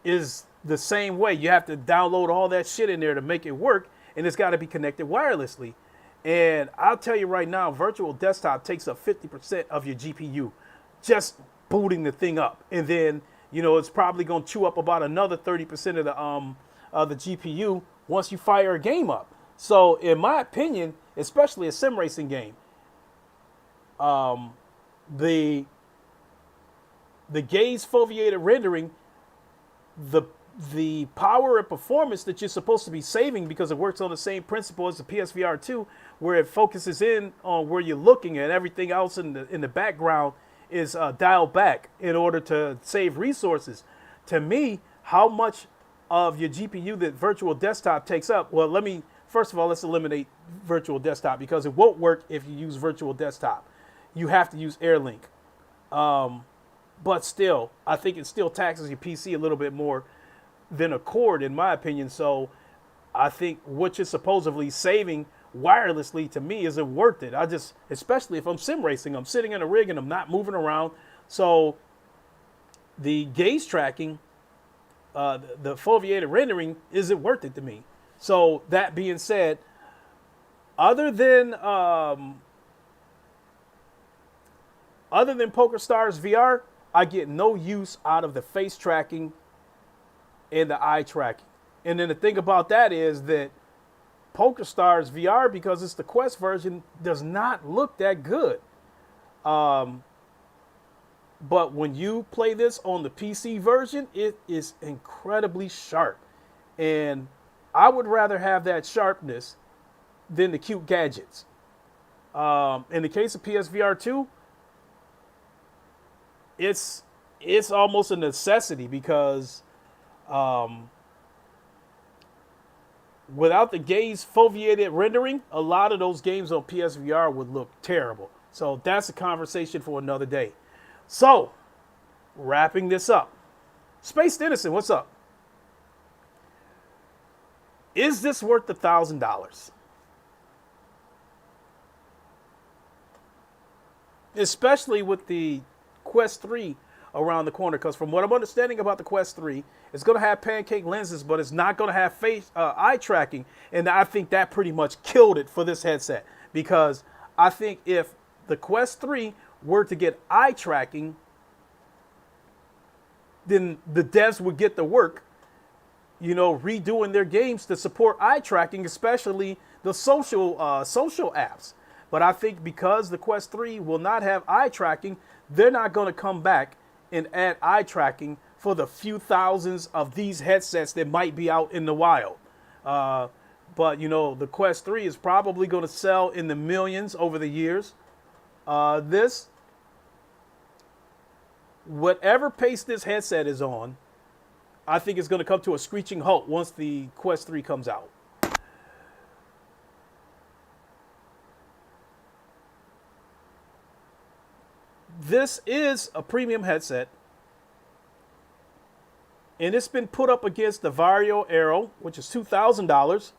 Speaker 1: is the same way. You have to download all that shit in there to make it work, and it's got to be connected wirelessly. And I'll tell you right now, virtual desktop takes up 50% of your GPU, just booting the thing up. And then, it's probably going to chew up about another 30% of the GPU once you fire a game up. So in my opinion, especially a sim racing game, the the gaze foveated rendering, the the power and performance that you're supposed to be saving, because it works on the same principle as the PSVR 2, where it focuses in on where you're looking and everything else in the background is dialed back in order to save resources. To me, how much of your GPU that virtual desktop takes up? Well, first of all, let's eliminate virtual desktop because it won't work if you use virtual desktop. You have to use AirLink. But still, I think it still taxes your PC a little bit more than a cord, in my opinion. So I think what you're supposedly saving wirelessly, to me, isn't worth it. Especially if I'm sim racing, I'm sitting in a rig and I'm not moving around. So the gaze tracking, the foveated rendering isn't worth it to me. So that being said, other than PokerStars VR, I get no use out of the face tracking and the eye tracking. And then the thing about that is that PokerStars VR, because it's the Quest version, does not look that good. But when you play this on the PC version, it is incredibly sharp. And I would rather have that sharpness than the cute gadgets. In the case of PSVR 2, it's almost a necessity because without the gaze foveated rendering, a lot of those games on PSVR would look terrible. So that's a conversation for another day. So, wrapping this up. Spaced Innocent, what's up? Is this worth the $1,000? Especially with the Quest 3 around the corner, because from what I'm understanding about the Quest 3, it's going to have pancake lenses, but it's not going to have eye tracking, and I think that pretty much killed it for this headset, because I think if the Quest 3 were to get eye tracking, then the devs would get the work, redoing their games to support eye tracking, especially the social apps. But I think because the Quest 3 will not have eye tracking, they're not going to come back and add eye tracking for the few thousands of these headsets that might be out in the wild. But, the Quest 3 is probably going to sell in the millions over the years. Whatever pace this headset is on, I think it's going to come to a screeching halt once the Quest 3 comes out. This is a premium headset, and it's been put up against the Vario Aero, which is $2,000,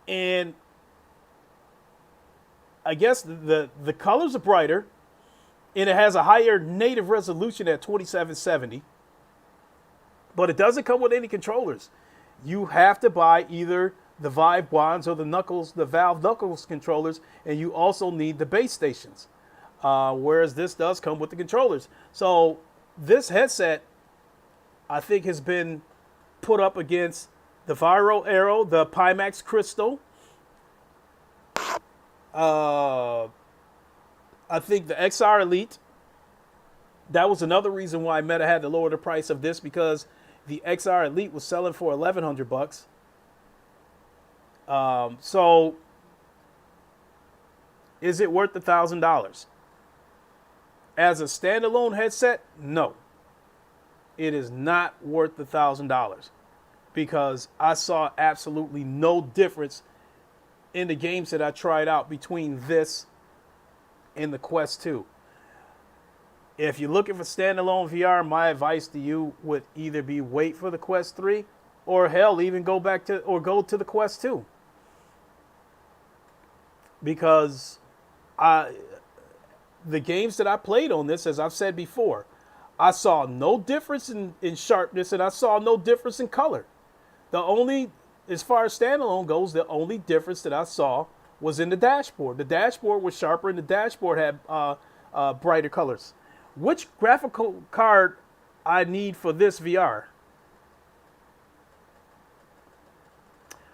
Speaker 1: and I guess the colors are brighter, and it has a higher native resolution at 2770, but it doesn't come with any controllers. You have to buy either the Vive Wands or the Valve Knuckles controllers, and you also need the base stations. Whereas this does come with the controllers. So this headset, I think, has been put up against the Viro Aero, the Pimax Crystal. I think the XR Elite. That was another reason why Meta had to lower the price of this, because the XR Elite was selling for $1,100. So is it worth the $1,000? As a standalone headset, no. It is not worth the $1,000 because I saw absolutely no difference in the games that I tried out between this and the Quest 2. If you're looking for standalone VR, my advice to you would either be wait for the Quest 3 or hell, even go to the Quest 2. Because the games that I played on this, as I've said before, I saw no difference in sharpness, and I saw no difference in color. As far as standalone goes, the only difference that I saw was in the dashboard. The dashboard was sharper, and the dashboard had brighter colors. Which graphical card I need for this VR?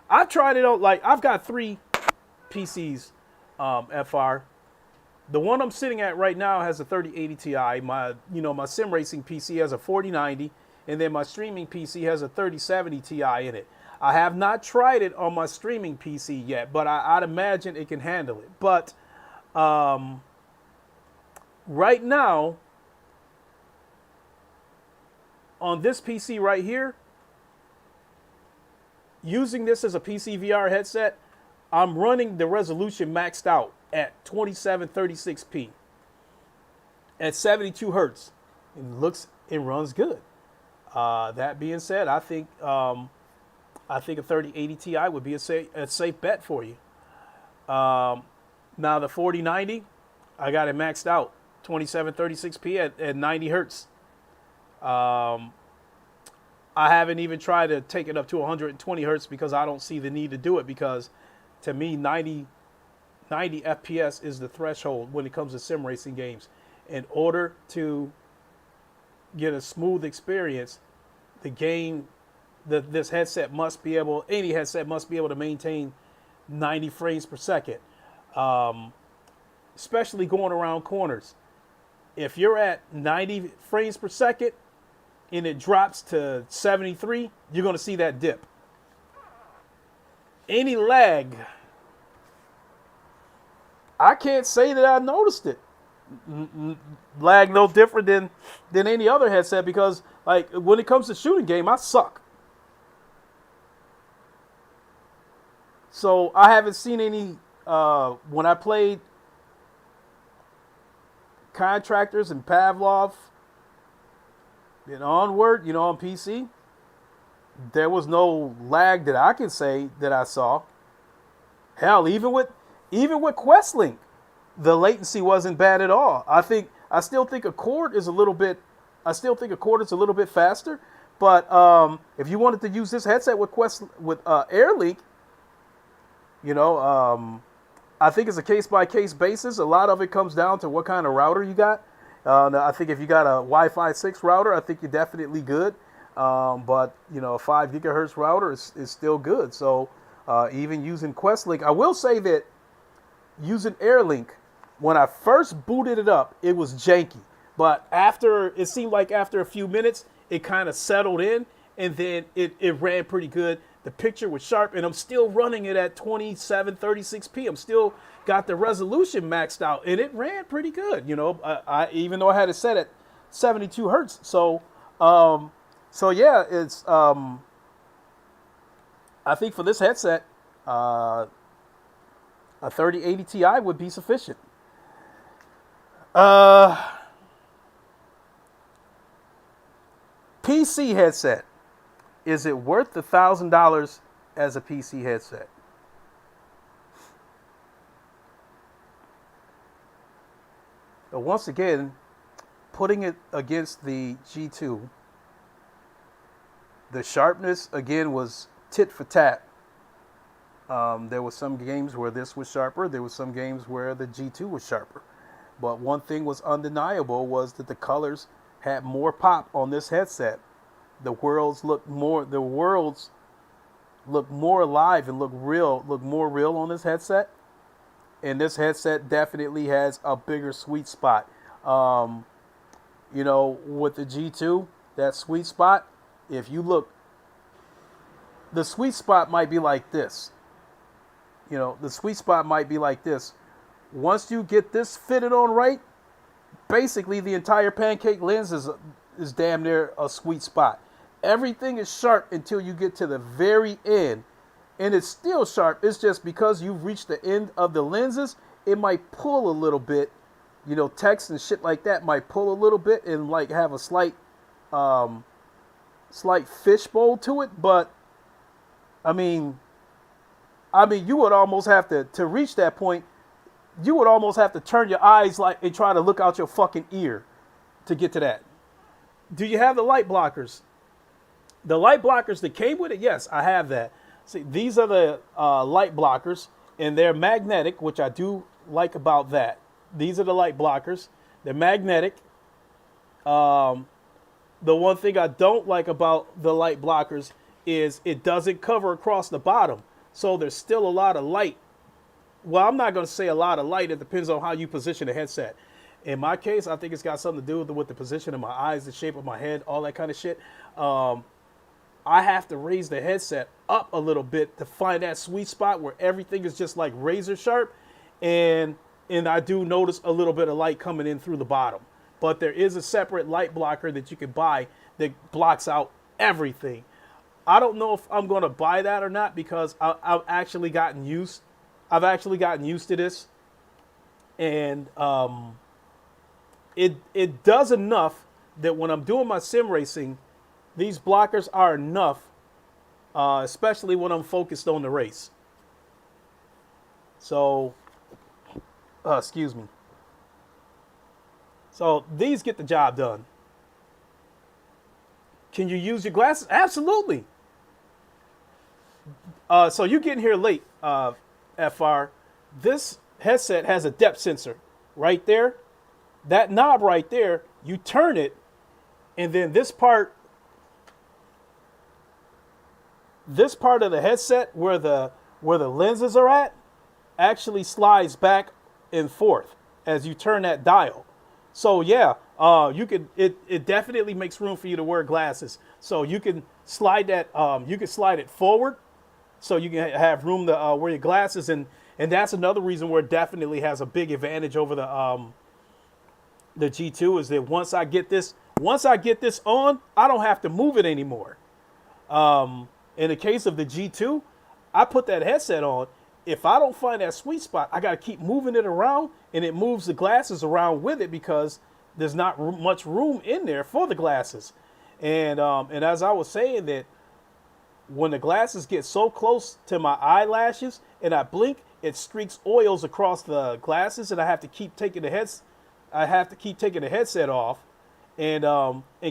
Speaker 1: I've tried it out. Like, I've got 3 PCs, FR. The one I'm sitting at right now has a 3080 Ti. My sim racing PC has a 4090, and then my streaming PC has a 3070 Ti in it. I have not tried it on my streaming PC yet, but I'd imagine it can handle it. But right now, on this PC right here, using this as a PC VR headset, I'm running the resolution maxed out at 2736p at 72 hertz. It runs good. That being said, I think a 3080 Ti would be a safe bet for you. Now the 4090, I got it maxed out 2736p at 90 hertz. I haven't even tried to take it up to 120 hertz because I don't see the need to do it, because to me 90 FPS is the threshold when it comes to sim racing games. In order to get a smooth experience, any headset must be able to maintain 90 frames per second, especially going around corners. If you're at 90 frames per second and it drops to 73, you're going to see that dip. Any lag, I can't say that I noticed it. Lag no different than any other headset, because like when it comes to shooting game, I suck. So I haven't seen any when I played Contractors and Pavlov and Onward, on PC, there was no lag that I can say that I saw. Hell, even with Questlink, the latency wasn't bad at all. I still think a cord is a little bit faster. But if you wanted to use this headset with Airlink, I think it's a case-by-case basis. A lot of it comes down to what kind of router you got. I think if you got a Wi-Fi 6 router, I think you're definitely good. But a 5 gigahertz router is still good. So even using Questlink, I will say that using Airlink, when I first booted it up, it was janky. But it seemed like after a few minutes, it kind of settled in, and then it ran pretty good. The picture was sharp, and I'm still running it at 2736p. I'm still got the resolution maxed out, and it ran pretty good. I even though I had it set at 72 hertz. So yeah, it's I think for this headset, a 3080 Ti would be sufficient. PC headset. Is it worth the $1,000 as a PC headset? But once again, putting it against the G2, the sharpness again was tit for tat. There were some games where this was sharper. There were some games where the G2 was sharper. But one thing was undeniable was that the colors had more pop on this headset. The worlds look more alive and look more real on this headset. And this headset definitely has a bigger sweet spot. With the G2, that sweet spot, if you look, the sweet spot might be like this. The sweet spot might be like this. Once you get this fitted on right, basically the entire pancake lens is damn near a sweet spot. Everything is sharp until you get to the very end, and it's still sharp. It's just because you've reached the end of the lenses, it might pull a little bit. Text and shit like that might pull a little bit and like have a slight fishbowl to it. But I mean, you would almost have to reach that point. You would almost have to turn your eyes and try to look out your fucking ear to get to that. Do you have the light blockers? The light blockers that came with it, yes, I have that. See, these are the light blockers. and they're magnetic, which I do like about that. These are the light blockers. They're magnetic. The one thing I don't like about the light blockers is it doesn't cover across the bottom. So there's still a lot of light. Well, I'm not going to say a lot of light. It depends on how you position the headset. In my case, I think it's got something to do with the position of my eyes, the shape of my head, all that kind of shit. I have to raise the headset up a little bit to find that sweet spot where everything is just like razor sharp. And I do notice a little bit of light coming in through the bottom. But there is a separate light blocker that you can buy that blocks out everything. I don't know if I'm going to buy that or not because I've actually gotten used to this. And it does enough that when I'm doing my sim racing, these blockers are enough, especially when I'm focused on the race. So, excuse me. So these get the job done. Can you use your glasses? Absolutely. So you're getting here late, FR. This headset has a depth sensor right there. That knob right there, you turn it, and then this part of the headset where the lenses are at actually slides back and forth as you turn that dial. So yeah, you could. It definitely makes room for you to wear glasses. So you can slide that. You can slide it forward, so you can have room to wear your glasses, and that's another reason where it definitely has a big advantage over the G2 is that once I get this on, I don't have to move it anymore. In the case of the G2, I put that headset on. If I don't find that sweet spot, I got to keep moving it around, and it moves the glasses around with it because there's not much room in there for the glasses. And as I was saying, that when the glasses get so close to my eyelashes and I blink, it streaks oils across the glasses, and I have to keep taking the headset off and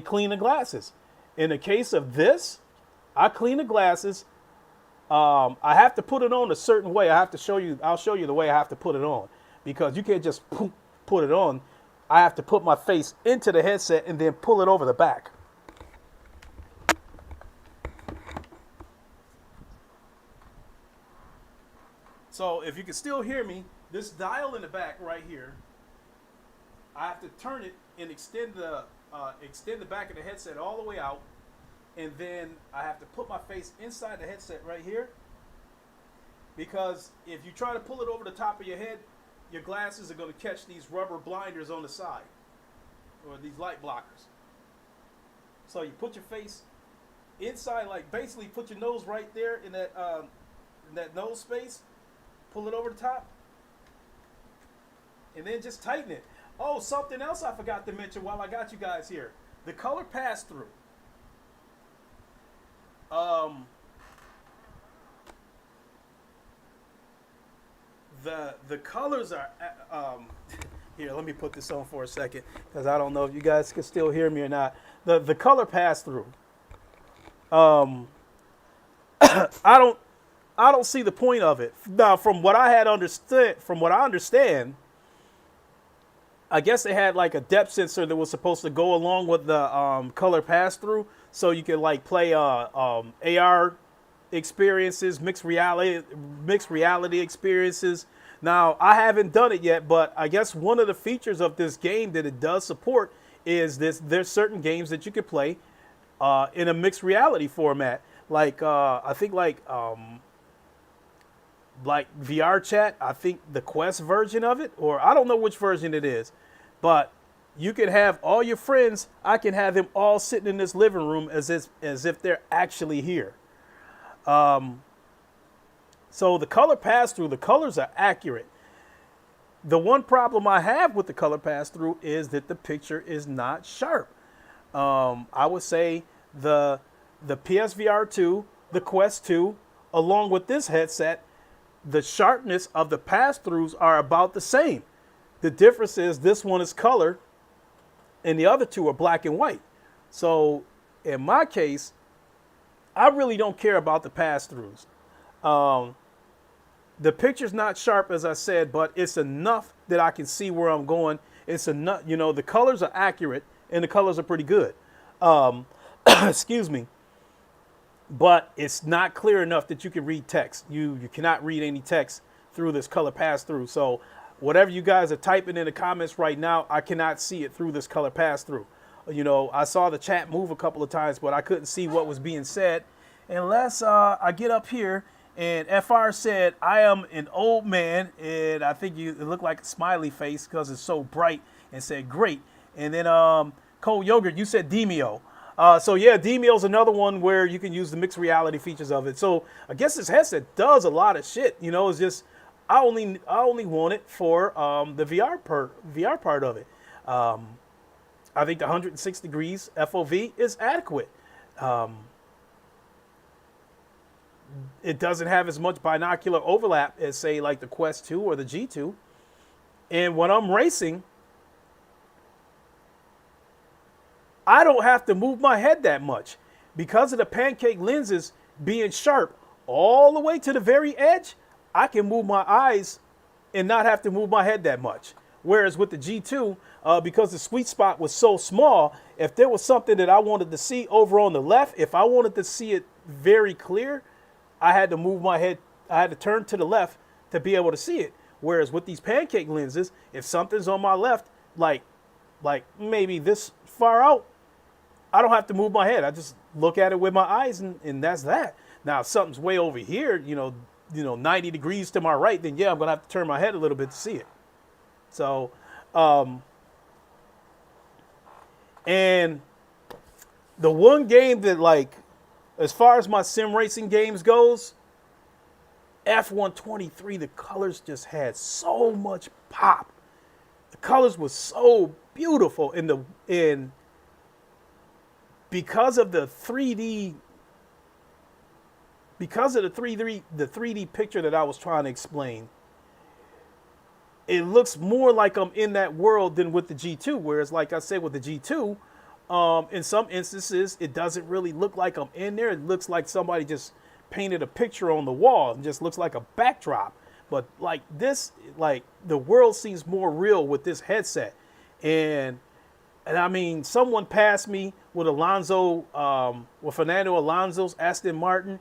Speaker 1: clean the glasses. In the case of this, I clean the glasses. I have to put it on a certain way. I'll show you the way I have to put it on, because you can't just put it on. I have to put my face into the headset and then pull it over the back. So if you can still hear me, this dial in the back right here, I have to turn it and extend the back of the headset all the way out. And then I have to put my face inside the headset right here, because if you try to pull it over the top of your head, your glasses are going to catch these rubber blinders on the side, or these light blockers. So you put your face inside, like basically put your nose right there in that nose space, pull it over the top, and then just tighten it. Oh, something else I forgot to mention while I got you guys here. The color pass-through. The colors are here. Let me put this on for a second, because I don't know if you guys can still hear me or not. The color pass through. I don't see the point of it. Now, from what I understand, I guess they had like a depth sensor that was supposed to go along with the color pass through, so you could like play AR experiences, mixed reality experiences. Now, I haven't done it yet, but I guess one of the features of this game that it does support is there's certain games that you could play in a mixed reality format. Like I think like VR chat, I think the Quest version of it, or I don't know which version it is, but you can have all your friends. I can have them all sitting in this living room as if they're actually here. So the color pass through, the colors are accurate. The one problem I have with the color pass through is that the picture is not sharp. I would say the PSVR 2, the Quest 2, along with this headset, the sharpness of the pass-throughs are about the same. The difference is this one is color and the other two are black and white. So in my case, I really don't care about the pass-throughs. The picture's not sharp, as I said, but it's enough that I can see where I'm going. It's enough, the colors are accurate and the colors are pretty good. Um, excuse me. But it's not clear enough that you can read text. You cannot read any text through this color pass through. So whatever you guys are typing in the comments right now, I cannot see it through this color pass through. I saw the chat move a couple of times, but I couldn't see what was being said unless I get up here and FR said, I am an old man. And I think it looked like a smiley face because it's so bright, and said, great. And then Cold Yogurt, you said Demio. So yeah, Demio is another one where you can use the mixed reality features of it. So I guess this headset does a lot of shit. It's just I only want it for the VR part of it. I think the 106 degrees FOV is adequate. It doesn't have as much binocular overlap as, say, like the Quest 2 or the G2. And when I'm racing, I don't have to move my head that much because of the pancake lenses being sharp all the way to the very edge. I can move my eyes and not have to move my head that much. Whereas with the G2, because the sweet spot was so small, if there was something that I wanted to see over on the left, if I wanted to see it very clear, I had to move my head. I had to turn to the left to be able to see it. Whereas with these pancake lenses, if something's on my left, like maybe this far out, I don't have to move my head. I just look at it with my eyes, and that's that. Now, if something's way over here, 90 degrees to my right, then yeah, I'm gonna have to turn my head a little bit to see it. So, and the one game that, as far as my sim racing games goes, F123, the colors just had so much pop. The colors were so beautiful in because of the 3D the 3D picture that I was trying to explain. It looks more like I'm in that world than with the G2. Whereas, like I said, with the G2, in some instances, it doesn't really look like I'm in there. It looks like somebody just painted a picture on the wall and just looks like a backdrop. But like this, the world seems more real with this headset. And I mean, someone passed me with Fernando Alonso's Aston Martin.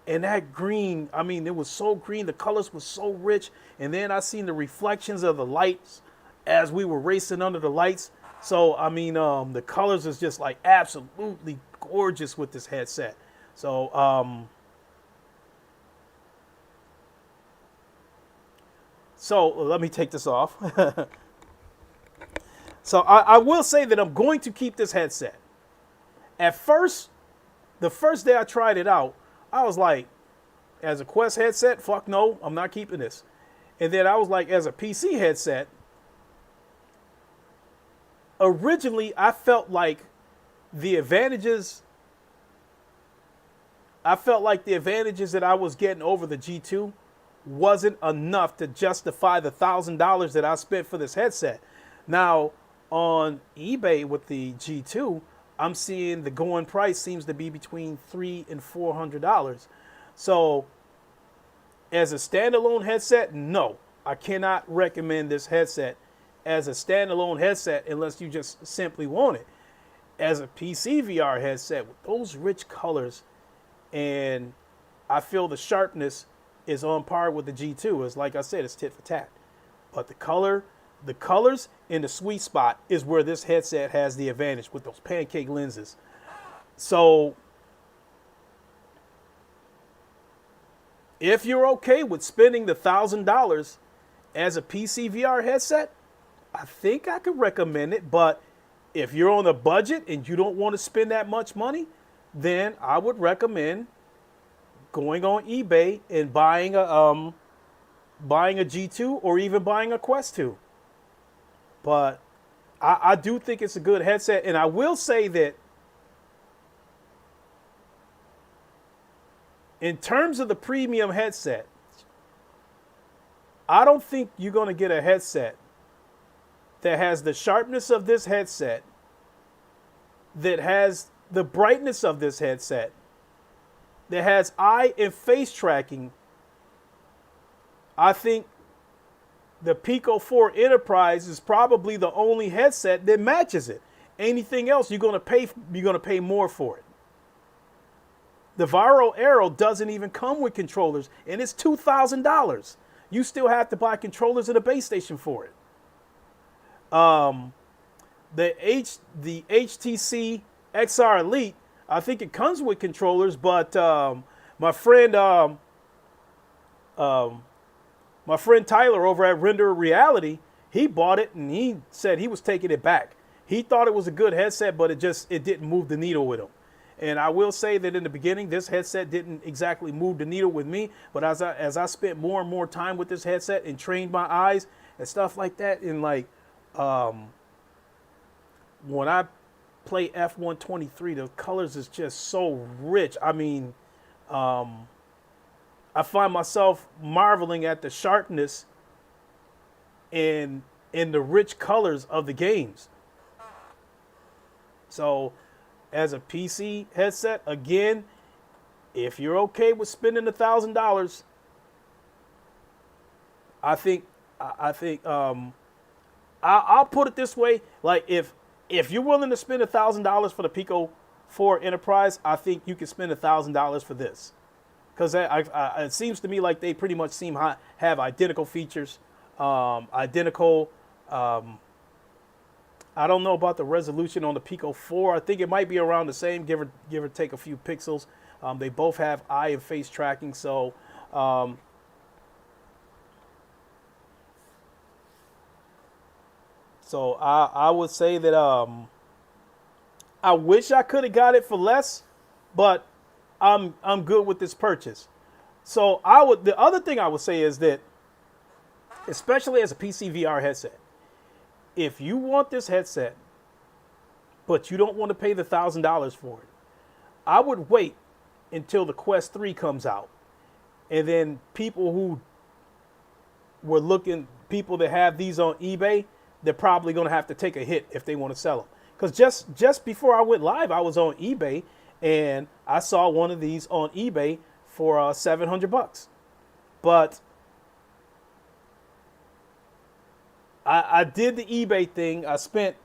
Speaker 1: And that green, I mean, it was so green. The colors were so rich. And then I seen the reflections of the lights as we were racing under the lights. So, I mean, the colors is just absolutely gorgeous with this headset. So, let me take this off. So I will say that I'm going to keep this headset. At first, the first day I tried it out, I was like, as a Quest headset, fuck no, I'm not keeping this. And then I was like, as a PC headset, originally I felt like the advantages that I was getting over the G2 wasn't enough to justify the $1,000 that I spent for this headset. Now, on eBay with the G2, I'm seeing the going price seems to be between $300 and $400. So, as a standalone headset, no, I cannot recommend this headset as a standalone headset unless you just simply want it. As a PC VR headset with those rich colors, and I feel the sharpness is on par with the G2. It's like I said, it's tit for tat. But the colors in the sweet spot is where this headset has the advantage with those pancake lenses. So if you're okay with spending the $1,000 as a PC VR headset, I think I could recommend it. But if you're on a budget and you don't want to spend that much money, then I would recommend going on eBay and buying a G2 or even buying a Quest 2. But I do think it's a good headset. And I will say that in terms of the premium headset, I don't think you're going to get a headset that has the sharpness of this headset, that has the brightness of this headset, that has eye and face tracking I think the Pico 4 Enterprise is probably the only headset that matches it. Anything else, you're gonna pay more for it. The Viro Aero doesn't even come with controllers, and it's $2,000. You still have to buy controllers and a base station for it. The HTC XR Elite, I think it comes with controllers, but my friend Tyler over at Render Reality, he bought it and he said he was taking it back. He thought it was a good headset, but it didn't move the needle with him. And I will say that in the beginning, this headset didn't exactly move the needle with me. But as I spent more and more time with this headset and trained my eyes and stuff like that, and like when I play F123, the colors is just so rich. I mean, I find myself marveling at the sharpness and the rich colors of the games. So as a PC headset, again, if you're okay with spending $1,000, I'll put it this way: like if you're willing to spend $1,000 for the Pico 4 Enterprise, I think you can spend $1,000 for this, because it seems to me like they pretty much have identical features, identical. I don't know about the resolution on the Pico 4. I think it might be around the same, give or take a few pixels. They both have eye and face tracking, so I would say that I wish I could have got it for less, but I'm good with this purchase. So the other thing I would say is that, especially as a PC VR headset, if you want this headset, but you don't want to pay the $1,000 for it, I would wait until the Quest 3 comes out. And then people that have these on eBay, they're probably going to have to take a hit if they want to sell them. Because just before I went live, I was on eBay and I saw one of these on eBay for $700. But I did the eBay thing. I spent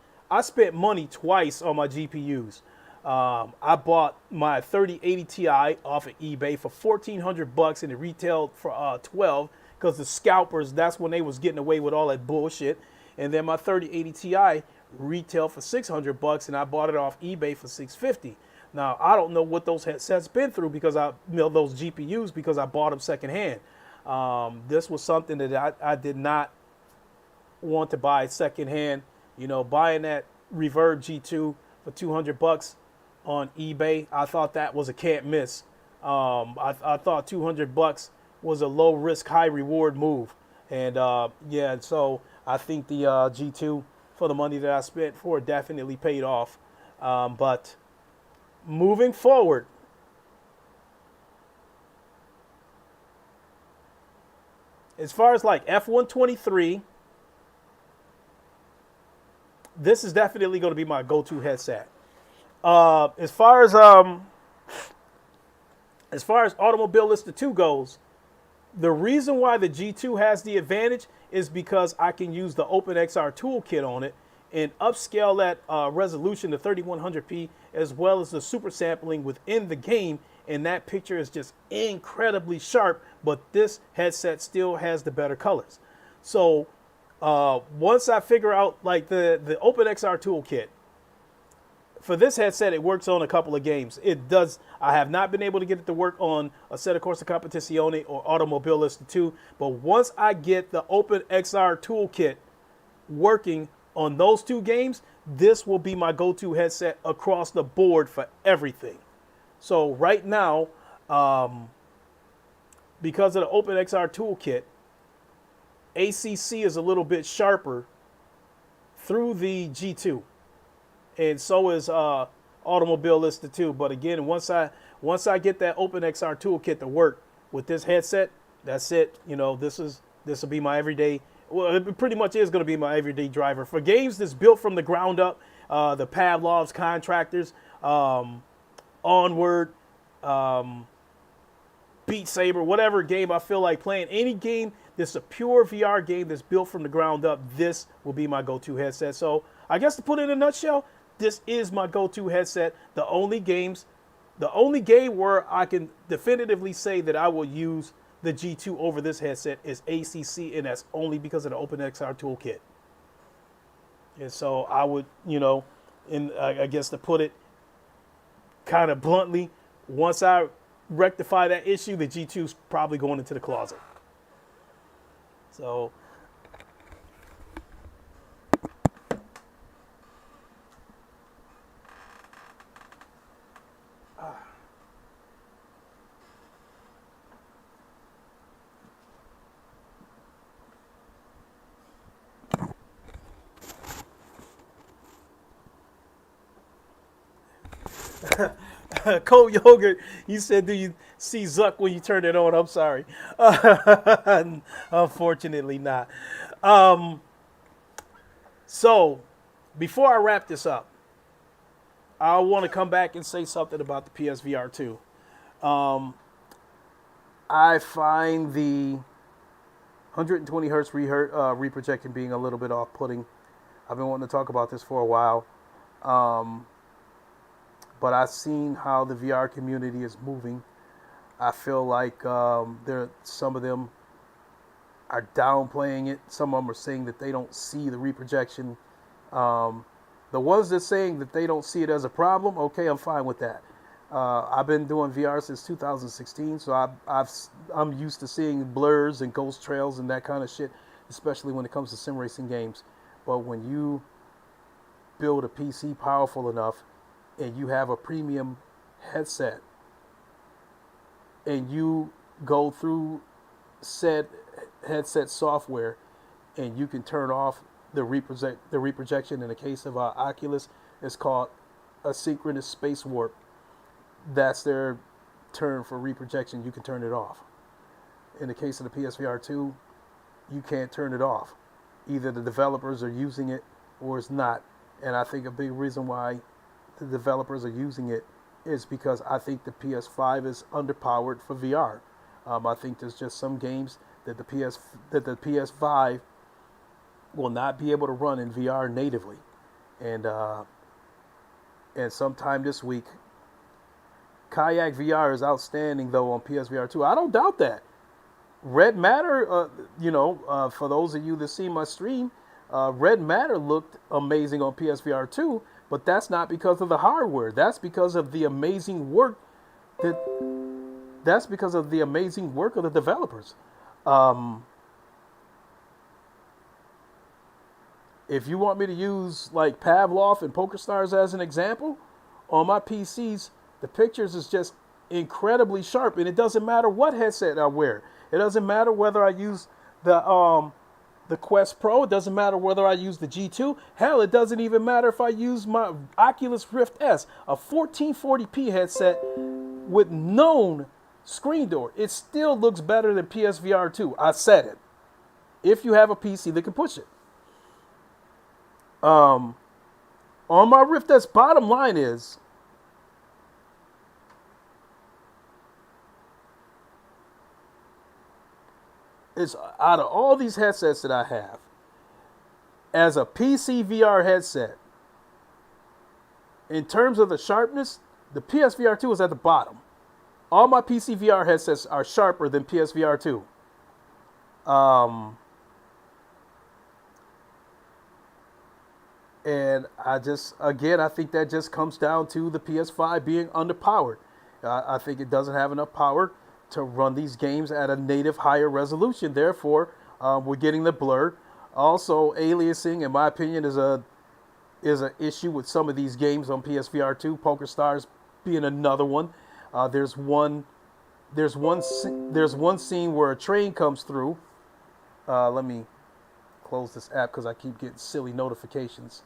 Speaker 1: money twice on my GPUs. I bought my 3080 Ti off of eBay for $1,400, and it retailed for 12, because the scalpers, that's when they was getting away with all that bullshit. And then my 3080 Ti retailed for $600, and I bought it off eBay for $650. Now I don't know what those headsets been through, because those GPUs, because I bought them secondhand. This was something that I did not want to buy secondhand. Buying that Reverb G2 for $200 on eBay, I thought that was a can't miss. I thought $200 was a low risk, high reward move. And so I think the G2, for the money that I spent for it, definitely paid off. But moving forward, as far as like F123, this is definitely going to be my go-to headset. As far as Automobilista 2 goes, the reason why the G2 has the advantage is because I can use the OpenXR toolkit on it and upscale that resolution to 3100p, as well as the super sampling within the game, and that picture is just incredibly sharp. But this headset still has the better colors. So once I figure out like the OpenXR toolkit for this headset, it works on a couple of games. It does. I have not been able to get it to work on Assetto Corsa Competizione or Automobilista 2, but once I get the OpenXR toolkit working on those two games, this will be my go-to headset across the board for everything. So right now, because of the OpenXR toolkit, ACC is a little bit sharper through the G2, and so is Automobilista 2. But again, once I get that OpenXR toolkit to work with this headset, that's it. This will be my everyday. Well, it pretty much is going to be my everyday driver for games that's built from the ground up. The Pavlov's Contractors, Onward, Beat Saber, whatever game I feel like playing, any game This is a pure VR game that's built from the ground up. This will be my go-to headset. So I guess to put it in a nutshell, this is my go-to headset. The only game where I can definitively say that I will use the G2 over this headset is ACC, and that's only because of the OpenXR toolkit. And so I would, and I guess to put it kind of bluntly, once I rectify that issue, the G2 is probably going into the closet. So Cold Yogurt, you said, do you see Zuck when you turn it on? I'm sorry. Unfortunately not. So, before I wrap this up, I want to come back and say something about the PSVR 2. I find the 120 hertz reprojection being a little bit off-putting. I've been wanting to talk about this for a while. But I've seen how the VR community is moving. I feel like some of them are downplaying it. Some of them are saying that they don't see the reprojection. The ones that saying that they don't see it as a problem, okay, I'm fine with that. I've been doing VR since 2016, so I'm used to seeing blurs and ghost trails and that kind of shit, especially when it comes to sim racing games. But when you build a PC powerful enough and you have a premium headset and you go through said headset software and you can turn off the reprojection. In the case of Oculus, it's called asynchronous space warp. That's their term for reprojection. You can turn it off. In the case of the PSVR 2, you can't turn it off. Either the developers are using it or it's not. And I think a big reason why the developers are using it is because I think the PS5 is underpowered for VR. I think there's just some games that the PS5 will not be able to run in VR natively. And sometime this week, Kayak VR is outstanding though on PSVR 2. I don't doubt that. Red Matter, for those of you that see my stream, Red Matter looked amazing on PSVR 2, but that's not because of the hardware. That's because of the amazing work of the developers. If you want me to use like Pavlov and PokerStars as an example, on my PCs, the pictures is just incredibly sharp, and it doesn't matter what headset I wear. It doesn't matter whether I use the Quest Pro. It doesn't matter whether I use the G2. Hell, it doesn't even matter if I use my Oculus Rift S, a 1440p headset with known screen door. It still looks better than PSVR 2. I said it. If you have a PC that can push it. On my Rift S, bottom line is, out of all these headsets that I have, as a PC VR headset, in terms of the sharpness, the PSVR 2 is at the bottom. All my PC VR headsets are sharper than PSVR 2. And I think that just comes down to the PS5 being underpowered. I think it doesn't have enough power to run these games at a native higher resolution. Therefore, we're getting the blur. Also, aliasing, in my opinion, is an issue with some of these games on PSVR 2. PokerStars being another one. There's one scene where a train comes through. Let me close this app because I keep getting silly notifications.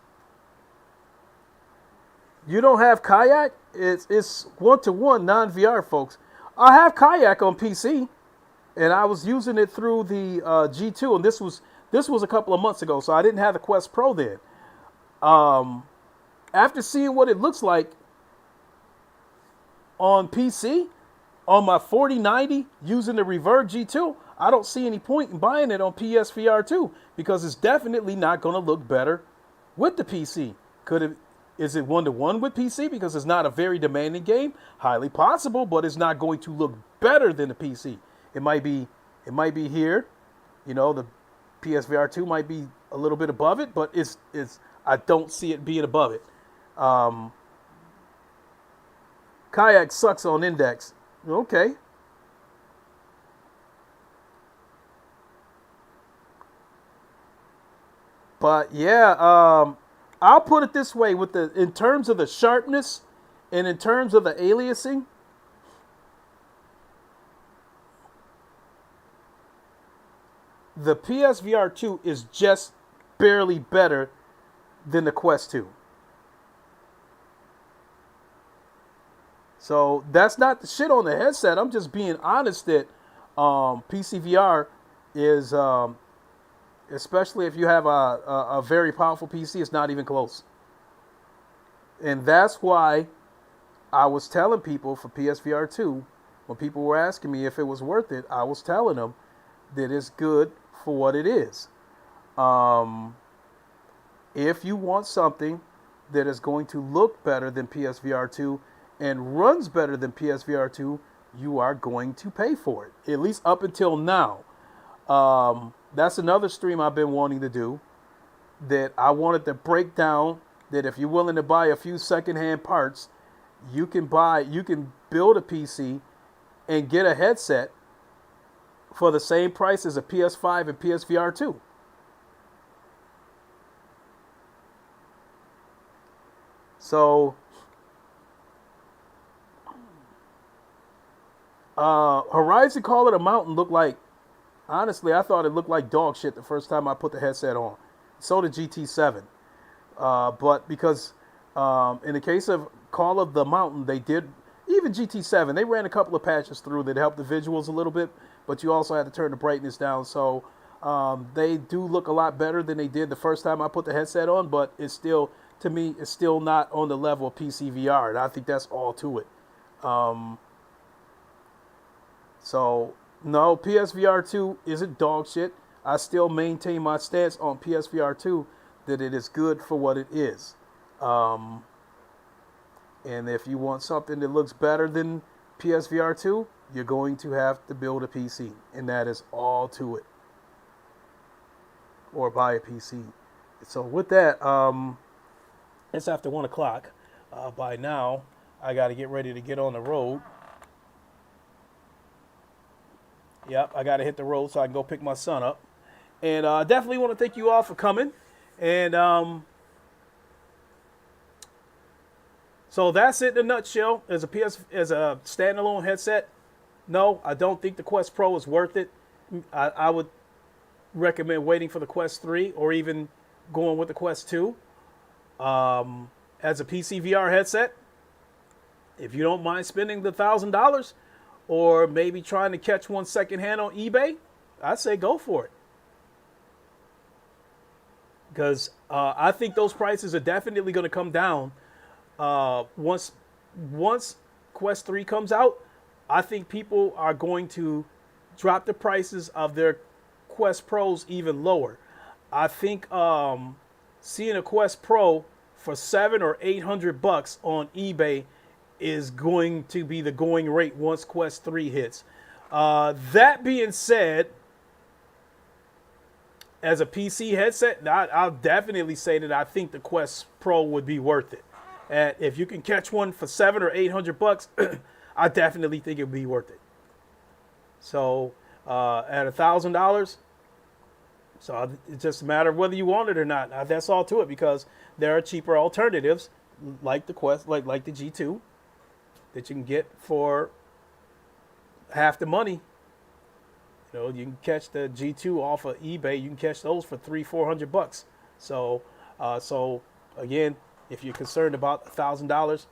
Speaker 1: You don't have Kayak? It's one-to-one non-VR, folks. I have Kayak on PC, and I was using it through the G2, and this was a couple of months ago, so I didn't have the Quest Pro then. After seeing what it looks like on PC, on my 4090, using the Reverb G2, I don't see any point in buying it on PSVR 2 because it's definitely not going to look better with the PC. Could it? Is it 1-to-1 with PC because it's not a very demanding game? Highly possible, but it's not going to look better than the PC. It might be. It might be here. You know, the PSVR 2 might be a little bit above it, but it's. I don't see it being above it. Kayak sucks on index. Okay. But yeah, I'll put it this way: with the in terms of the sharpness, and in terms of the aliasing, the PSVR 2 is just barely better than the Quest 2. So that's not the shit on the headset. I'm just being honest that PCVR is, especially if you have a very powerful PC, it's not even close. And that's why I was telling people for PSVR 2, when people were asking me if it was worth it, I was telling them that it's good for what it is. If you want something that is going to look better than PSVR 2 and runs better than PSVR 2, you are going to pay for it, at least up until now. That's another stream I've been wanting to do, that I wanted to break down that if you're willing to buy a few secondhand parts, you can build a PC and get a headset for the same price as a PS5 and PSVR 2. So, Horizon Call It a Mountain looked like, honestly, I thought it looked like dog shit the first time I put the headset on. So did GT7. But because in the case of Call of the Mountain, they did, even GT7, they ran a couple of patches through that helped the visuals a little bit, but you also had to turn the brightness down. So they do look a lot better than they did the first time I put the headset on, but it's still, to me, it's still not on the level of PC VR, and I think that's all to it. So, no, PSVR 2 isn't dog shit. I still maintain my stance on PSVR 2 that it is good for what it is. And if you want something that looks better than PSVR 2, you're going to have to build a PC. And that is all to it. Or buy a PC. So with that, it's after 1 o'clock. By now, I got to get ready to get on the road. Yep, I got to hit the road so I can go pick my son up. And I definitely want to thank you all for coming. And so that's it in a nutshell. As a standalone headset, no, I don't think the Quest Pro is worth it. I would recommend waiting for the Quest 3 or even going with the Quest 2. As a PC VR headset, if you don't mind spending the $1,000 or maybe trying to catch one secondhand on eBay, I'd say go for it. Because I think those prices are definitely going to come down once Quest 3 comes out. I think people are going to drop the prices of their Quest Pros even lower. I think seeing a Quest Pro for $700 or $800 on eBay is going to be the going rate once Quest 3 hits. That being said, as a PC headset, I'll definitely say that I think the Quest Pro would be worth it. And if you can catch one for $700 or $800, I definitely think it would be worth it. So at $1,000, so it's just a matter of whether you want it or not. That's all to it, because there are cheaper alternatives like the Quest, like the G2, that you can get for half the money. You know, you can catch the G2 off of eBay. You can catch those for $300-400. So again, if you're concerned about $1,000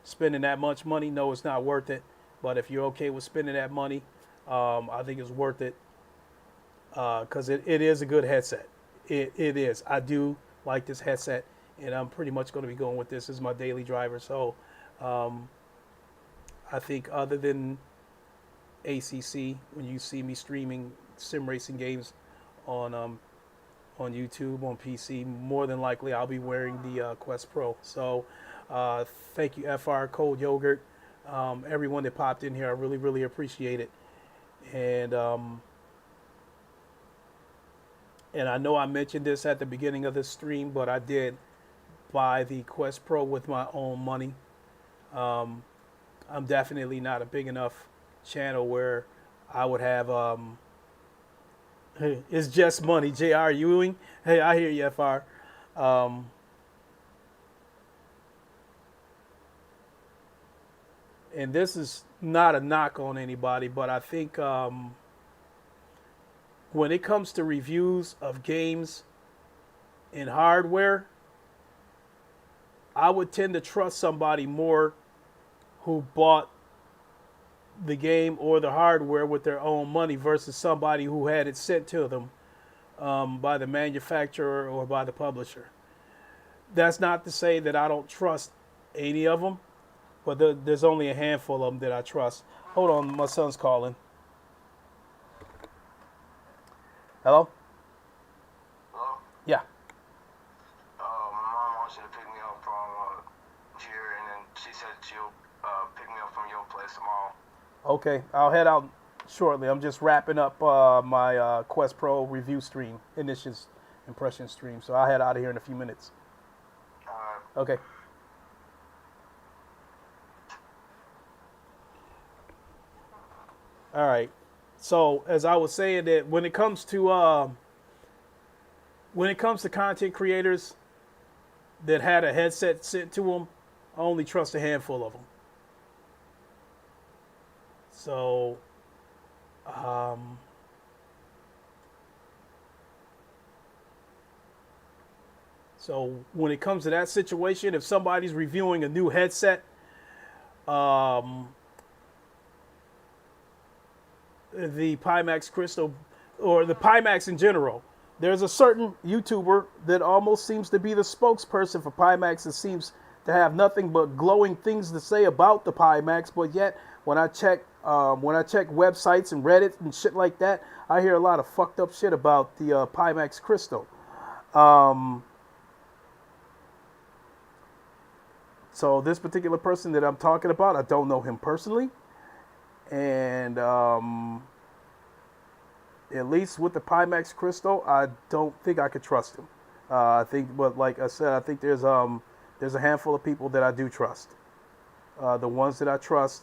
Speaker 1: spending that much money, no, it's not worth it. But if you're okay with spending that money, I think it's worth it, because it is a good headset. It is. I do like this headset, and I'm pretty much going to be going with this as my daily driver. So I think other than ACC, when you see me streaming sim racing games on on YouTube, on PC. More than likely, I'll be wearing the Quest Pro. So, uh, thank you, FR Cold Yogurt, everyone that popped in here. I really, really appreciate it. And and I know I mentioned this at the beginning of the stream, but I did buy the Quest Pro with my own money. Um, I'm definitely not a big enough channel where I would have. Hey, it's just money. J.R. Ewing. Hey, I hear you, FR. Um, and this is not a knock on anybody, but I think when it comes to reviews of games and hardware, I would tend to trust somebody more who bought the game or the hardware with their own money versus somebody who had it sent to them by the manufacturer or by the publisher. That's not to say that I don't trust any of them, but there's only a handful of them that I trust. Hold on, my son's calling. Hello?
Speaker 2: Hello?
Speaker 1: Yeah.
Speaker 2: My mom wants you to pick me up from here, and then she said she'll pick me up from your place tomorrow.
Speaker 1: Okay, I'll head out shortly. I'm just wrapping up my Quest Pro review stream, Initia's impression stream. So I'll head out of here in a few minutes.
Speaker 2: Alright.
Speaker 1: Okay. All right. So as I was saying, that when it comes to content creators that had a headset sent to them, I only trust a handful of them. So, um, so when it comes to that situation, if somebody's reviewing a new headset, um, the Pimax Crystal, or the Pimax in general, there's a certain YouTuber that almost seems to be the spokesperson for Pimax and seems to have nothing but glowing things to say about the Pimax. But yet, when I check websites and Reddit and shit like that, I hear a lot of fucked up shit about the Pimax Crystal. Um, so this particular person that I'm talking about, I don't know him personally, and at least with the Pimax Crystal, I don't think I could trust him. I think, but like I said, I think there's a handful of people that I do trust. The ones that I trust,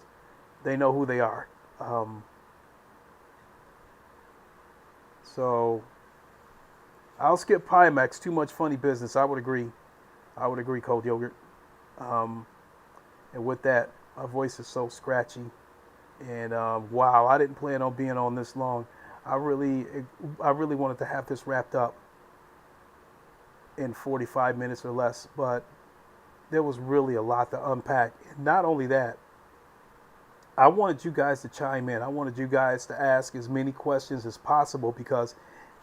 Speaker 1: they know who they are. So I'll skip Pimax. Too much funny business. I would agree. I would agree, Cold Yogurt. Um, and with that, my voice is so scratchy. And wow, I didn't plan on being on this long. I really wanted to have this wrapped up in 45 minutes or less, but there was really a lot to unpack. And not only that, I wanted you guys to chime in. I wanted you guys to ask as many questions as possible because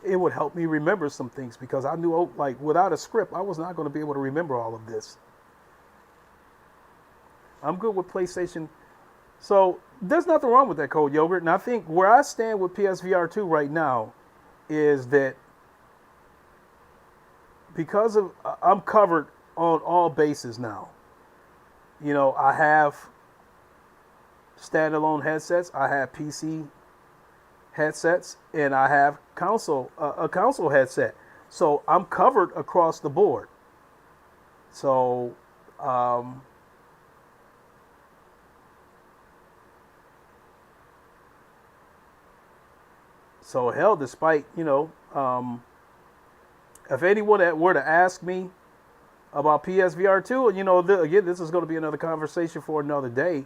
Speaker 1: it would help me remember some things, because I knew, like, without a script, I was not going to be able to remember all of this. I'm good with PlayStation. So there's nothing wrong with that, Cold Yogurt. And I think where I stand with PSVR 2 right now is that because of I'm covered on all bases now. You know, I have standalone headsets, I have PC headsets, and I have a console headset. So I'm covered across the board. So so hell, despite, if anyone that were to ask me about PSVR 2, again, this is going to be another conversation for another day.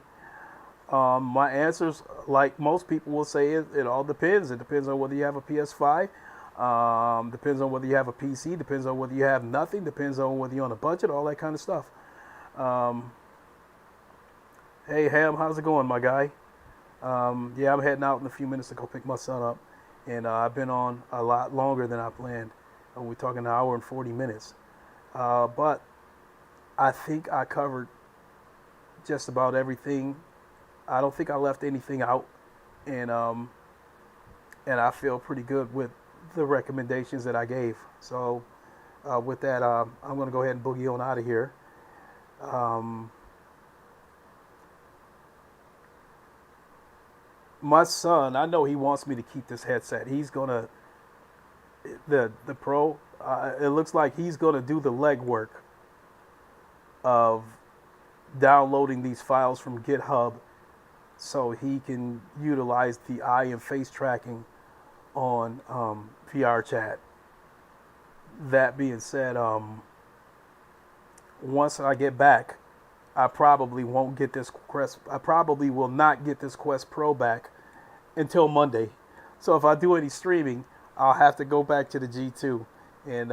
Speaker 1: My answers, like most people will say, it all depends. It depends on whether you have a PS5, depends on whether you have a PC, depends on whether you have nothing, depends on whether you're on a budget, all that kind of stuff. Hey, Ham, how's it going, my guy? Yeah, I'm heading out in a few minutes to go pick my son up. And I've been on a lot longer than I planned. We're talking an hour and 40 minutes. But I think I covered just about everything. I don't think I left anything out. And and I feel pretty good with the recommendations that I gave. So with that, I'm going to go ahead and boogie on out of here. Um, my son, I know he wants me to keep this headset. He's gonna the pro. It looks like he's gonna do the legwork of downloading these files from GitHub so he can utilize the eye and face tracking on VR chat. That being said, once I get back, I probably won't get this Quest. I probably will not get this Quest Pro back until Monday. So if I do any streaming, I'll have to go back to the G2. And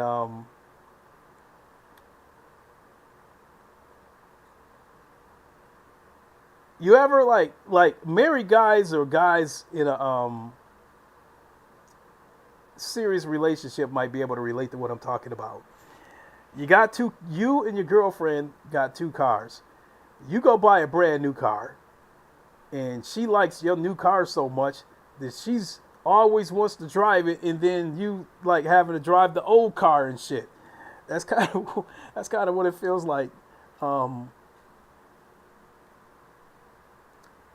Speaker 1: you ever like married guys or guys in a serious relationship might be able to relate to what I'm talking about. You and your girlfriend got two cars. You go buy a brand new car, and she likes your new car so much that she's always wants to drive it, and then you like having to drive the old car and shit. That's kind of that's kind of what it feels like. Um,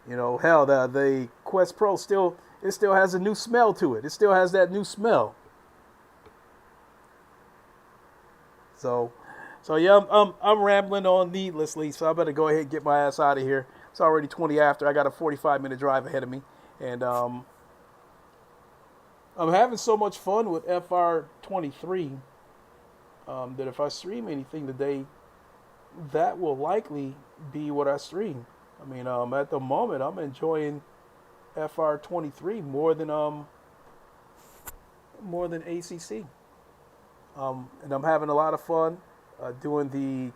Speaker 1: hell, the Quest Pro still has a new smell to it. It still has that new smell. So, yeah, I'm rambling on needlessly. So I better go ahead and get my ass out of here. It's already 20 after. I got a 45-minute drive ahead of me, and I'm having so much fun with FR23 that if I stream anything today, that will likely be what I stream. I mean, at the moment, I'm enjoying FR23 more than ACC, and I'm having a lot of fun doing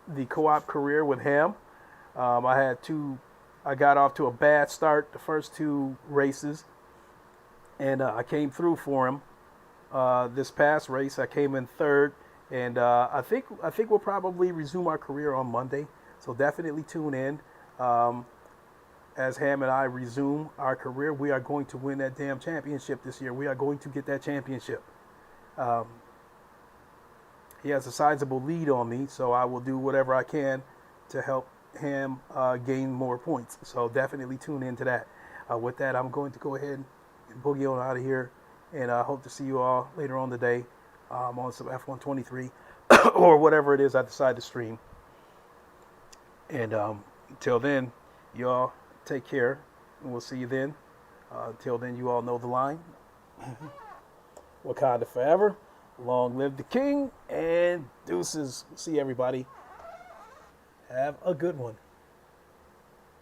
Speaker 1: the co-op career with Ham. I got off to a bad start the first two races, and I came through for him. This past race, I came in third, and I think we'll probably resume our career on Monday. So definitely tune in. As Ham and I resume our career, we are going to win that damn championship this year. We are going to get that championship. Um, he has a sizable lead on me, so I will do whatever I can to help him gain more points. So definitely tune into that. With that, I'm going to go ahead and boogie on out of here, and I hope to see you all later on today on some F123 or whatever it is I decide to stream. And until then, y'all take care, and we'll see you then. Until then, you all know the line. Wakanda forever. Long live the king, and deuces. See everybody. Have a good one.